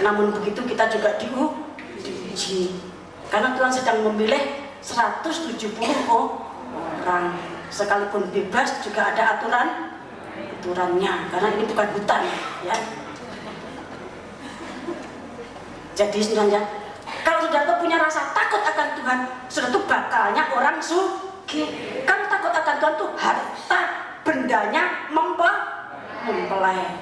[SPEAKER 1] Namun begitu kita juga diuji. Karena Tuhan sedang memilih 170 orang, sekalipun bebas juga ada aturannya, karena ini bukan hutan, ya. Jadi sebenarnya kalau saudara punya rasa takut akan Tuhan, saudara itu bakalnya orang sugih. Kalau takut akan Tuhan tuh harta bendanya mempelai.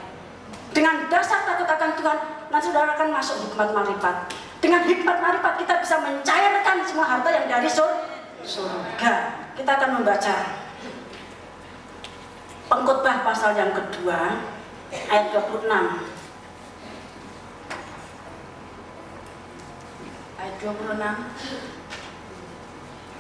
[SPEAKER 1] Dengan dasar takut akan Tuhan, nanti saudara akan masuk hikmat marifat. Dengan hikmat marifat kita bisa mencairkan semua harta yang dari surga. Kita akan membaca Pengkhotbah pasal yang kedua ayat 26.
[SPEAKER 2] Ayat 26.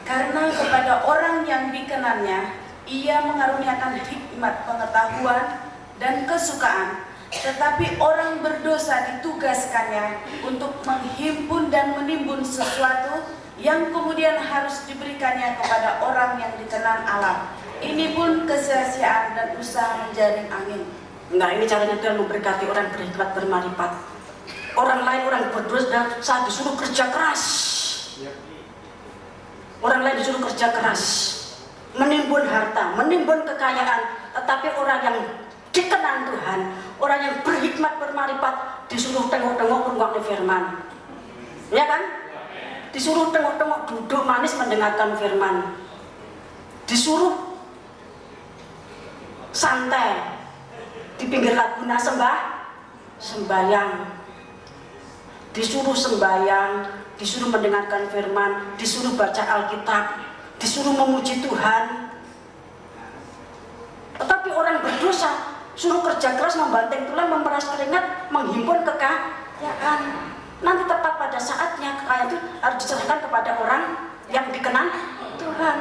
[SPEAKER 2] Karena kepada orang yang dikenannya ia mengaruniakan hikmat pengetahuan dan kesukaan, tetapi orang berdosa ditugaskannya untuk menghimpun dan menimbun sesuatu yang kemudian harus diberikannya kepada orang yang dikenan Allah. Ini pun kesia-siaan dan usaha menjaring angin.
[SPEAKER 1] Nah, ini caranya Tuhan memberkati orang berhikmat bermarifat. Orang lain, orang berdosa saat disuruh kerja keras. Orang lain disuruh kerja keras, menimbun harta, menimbun kekayaan, tetapi orang yang dikenan Tuhan, orang yang berhikmat bermarifat disuruh tengok-tengok runggaknya firman, ya kan? Disuruh tengok-tengok duduk manis mendengarkan firman, disuruh santai di pinggir laguna sembahyang, disuruh sembahyang, disuruh mendengarkan firman, disuruh baca Alkitab, disuruh memuji Tuhan. Tetapi orang berdosa suruh kerja keras, membanting tulang, memeras keringat, menghimpun kekayaan. Nanti tepat pada saatnya kekayaan itu harus diserahkan kepada orang yang dikenan Tuhan.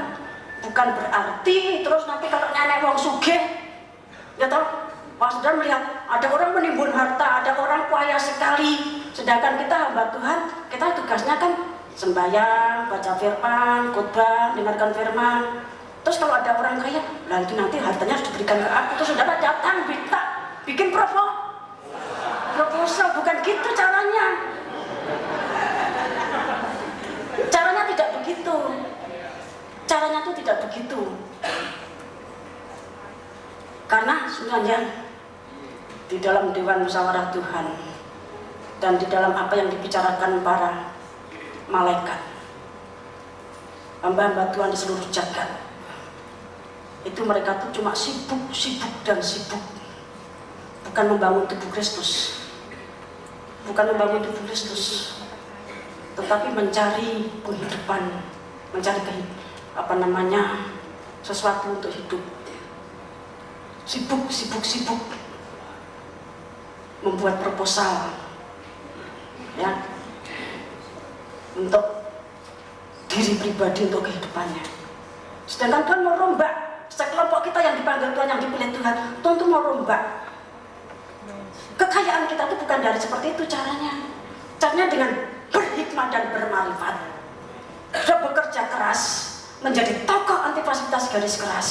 [SPEAKER 1] Bukan berarti terus nanti kalau nenek wong sugih, ya toh, pas sudah melihat ada orang menimbun harta, ada orang kaya sekali, sedangkan kita hamba Tuhan, kita tugasnya kan sembahyang, baca firman, khotbah, dengarkan firman. Terus kalau ada orang kaya, lah itu nanti hartanya harus diberikan ke aku. Terus saudara datang bikin proposal, bukan gitu caranya. Caranya tidak begitu. Caranya itu tidak begitu. Karena sebenarnya di dalam Dewan Musyawarah Tuhan dan di dalam apa yang dibicarakan para malaikat, hamba-hamba Tuhan di seluruh jagat, itu mereka tuh cuma sibuk dan sibuk, bukan membangun tubuh Kristus, tetapi mencari penghidupan, mencari sesuatu untuk hidup. Sibuk membuat proposal, ya, untuk diri pribadi, untuk kehidupannya. Sedangkan Tuhan mau rombak sekelompok kita yang dipanggil Tuhan, yang dipilih Tuhan. Tuhan tuh mau rombak. Kekayaan kita tuh bukan dari seperti itu caranya. Caranya dengan berhikmat dan bermarifat. Sudah bekerja keras, menjadi tokoh anti fasilitas garis keras.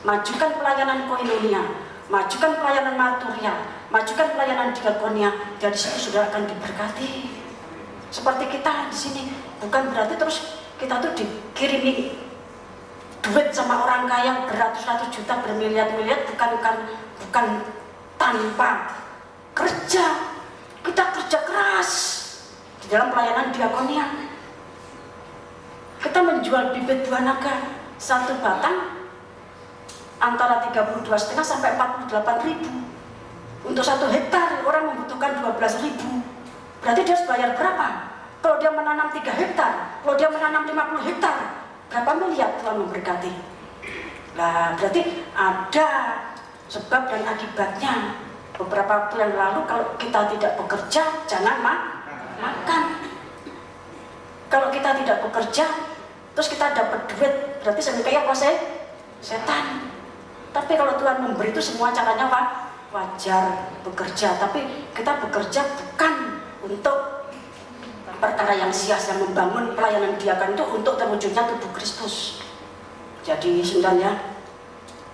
[SPEAKER 1] majukan pelayanan koinonia, majukan pelayanan marturia, majukan pelayanan diakonia. Dari situ sudah akan diberkati. Seperti kita di sini, bukan berarti terus kita tuh dikirimi duit sama orang kaya beratus-ratus juta, bermiliar-miliar, bukan tanpa kerja. Kita kerja keras di dalam pelayanan diakonia. Kita menjual bibit buah naga satu batang antara 32,5 sampai 48.000. Untuk 1 hektar orang membutuhkan 12.000. Berarti dia harus bayar berapa? Kalau dia menanam 3 hektar, kalau dia menanam 50 hektar, berapa miliar Tuhan memberkati? Nah, berarti ada sebab dan akibatnya. Beberapa waktu yang lalu kalau kita tidak bekerja, jangan makan. Kalau kita tidak bekerja, terus kita dapat duit, berarti kayak apa setan. Tapi kalau Tuhan memberi itu semua caranya wajar bekerja. Tapi kita bekerja bukan untuk perkara yang sia-sia, membangun pelayanan diakon itu untuk terwujudnya tubuh Kristus. Jadi sebenarnya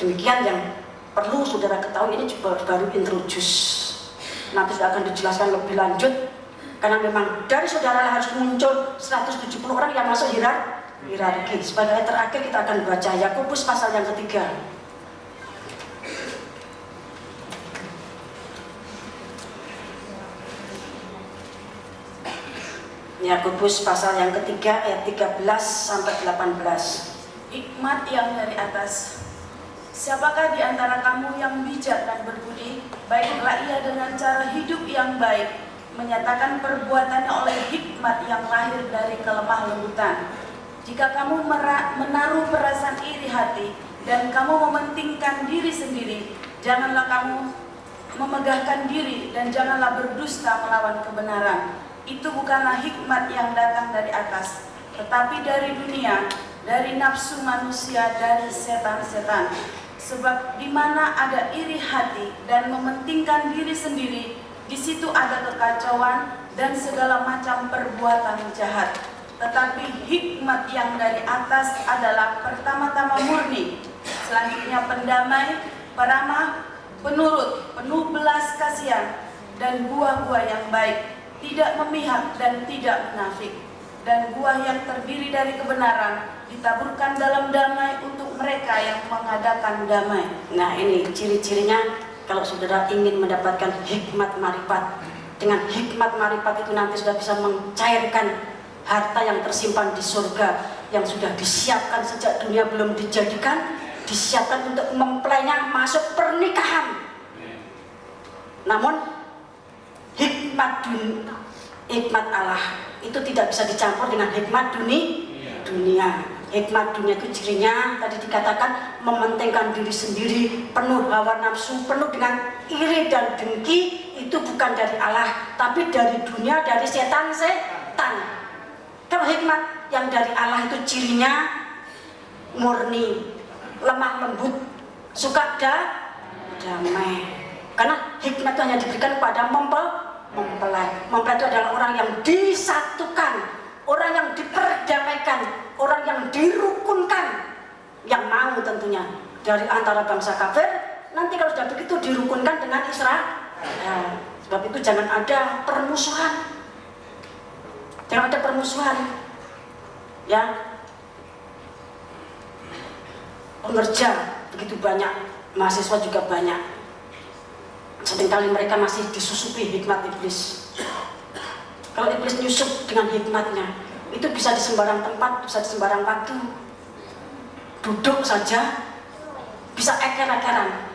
[SPEAKER 1] demikian yang perlu saudara ketahui. Ini juga baru introduce, nanti sudah akan dijelaskan lebih lanjut. Karena memang dari saudara harus muncul 170 orang yang masuk hierarki. Sebagai terakhir kita akan baca Yakobus pasal yang ketiga. Yakobus pasal yang ketiga ayat 13 sampai 18.
[SPEAKER 2] Hikmat yang dari atas. Siapakah di antara kamu yang bijak dan berbudi? Baiklah ia dengan cara hidup yang baik, menyatakan perbuatannya oleh hikmat yang lahir dari kelemah lembutan. Jika kamu menaruh perasaan iri hati dan kamu mementingkan diri sendiri, janganlah kamu memegahkan diri dan janganlah berdusta melawan kebenaran. Itu bukanlah hikmat yang datang dari atas, tetapi dari dunia, dari nafsu manusia, dari setan-setan. Sebab di mana ada iri hati dan mementingkan diri sendiri, di situ ada kekacauan dan segala macam perbuatan jahat. Tetapi hikmat yang dari atas adalah pertama-tama murni, selanjutnya pendamai, peramah, penurut, penuh belas kasihan, dan buah-buah yang baik, tidak memihak dan tidak munafik, dan buah yang terdiri dari kebenaran ditaburkan dalam damai untuk mereka yang mengadakan damai.
[SPEAKER 1] Nah, ini ciri-cirinya kalau saudara ingin mendapatkan hikmat marifat. Dengan hikmat marifat itu nanti sudah bisa mencairkan harta yang tersimpan di surga, yang sudah disiapkan sejak dunia belum dijadikan, disiapkan untuk mempelainya masuk pernikahan. Namun hikmat Allah itu tidak bisa dicampur dengan hikmat dunia. Hikmat dunia itu cirinya tadi dikatakan mementingkan diri sendiri, penuh hawa nafsu, penuh dengan iri dan dengki. Itu bukan dari Allah, tapi dari dunia, dari setan. Kalau hikmat yang dari Allah itu cirinya murni, lemah lembut, suka damai. Karena hikmat itu hanya diberikan kepada mempelai. Mempelai itu adalah orang yang disatukan, orang yang diperdamaikan, orang yang dirukunkan, yang mau tentunya dari antara bangsa kafir. Nanti kalau sudah begitu dirukunkan dengan Israel. Sebab itu jangan ada permusuhan. Jangan ada permusuhan. Ya. Pengerja begitu banyak, mahasiswa juga banyak. Seringkali mereka masih disusupi hikmat iblis. Kalau iblis nyusup dengan hikmatnya, itu bisa di sembarang tempat, bisa di sembarang waktu. Duduk saja bisa eker-ekeran.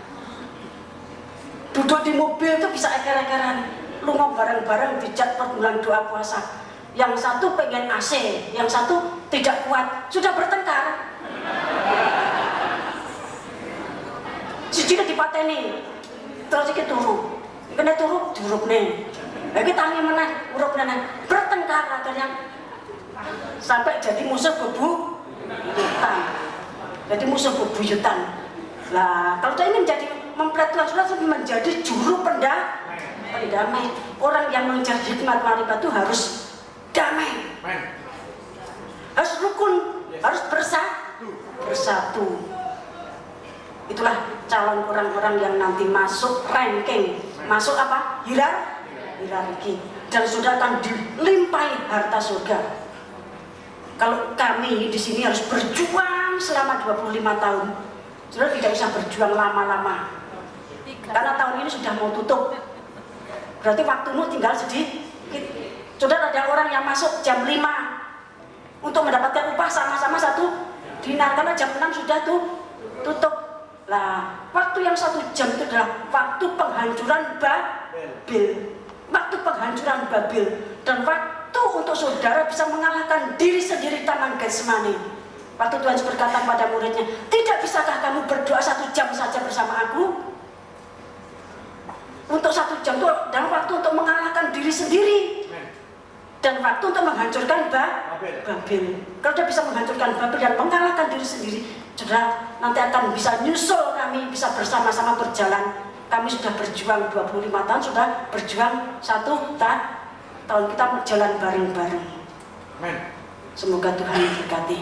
[SPEAKER 1] Duduk di mobil itu bisa eker-ekeran. Lu mau bareng-bareng dijat per bulan doa puasa. Yang satu pengen AC, yang satu tidak kuat, sudah bertengkar. Sijine dipateni, terus iki turu. Kene turu diurupne. Lagi tangi meneh, urupne. Bertengkar akhirnya sampai jadi musuh bebuyutan. Jadi musuh bebuyutan. Lah, kalau kita ingin jadi mempelai Tuhan, sudah menjadi juru pendamai. Orang yang mengejar hikmat marifat itu harus damai, harus rukun, harus bersatu. Itulah calon orang-orang yang nanti masuk ranking, masuk apa? Hierarki, dan sudah akan dilimpahi harta surga. Kalau kami di sini harus berjuang selama 25 tahun, sudah tidak usah berjuang lama-lama. Karena tahun ini sudah mau tutup. Berarti waktumu tinggal sedikit. Sudah ada orang yang masuk jam 5 untuk mendapatkan upah sama-sama 1 dinar, karena jam 6 sudah tutup. Nah, waktu yang 1 jam itu adalah waktu penghancuran Babil. Waktu penghancuran Babil. Dan waktu untuk saudara bisa mengalahkan diri sendiri taman Getsemani. Waktu Tuhan berkata pada muridnya, tidak bisakah kamu berdoa 1 jam saja bersama aku? Untuk 1 jam itu dalam waktu untuk mengalahkan diri sendiri. Dan waktu untuk menghancurkan Babil. Kalau dia bisa menghancurkan Babil dan mengalahkan diri sendiri, saudara nanti akan bisa nyusul kami, bisa bersama-sama berjalan. Kami sudah berjuang 25 tahun, sudah berjuang 1 tahun, kita berjalan bareng-bareng. Semoga Tuhan memberkati.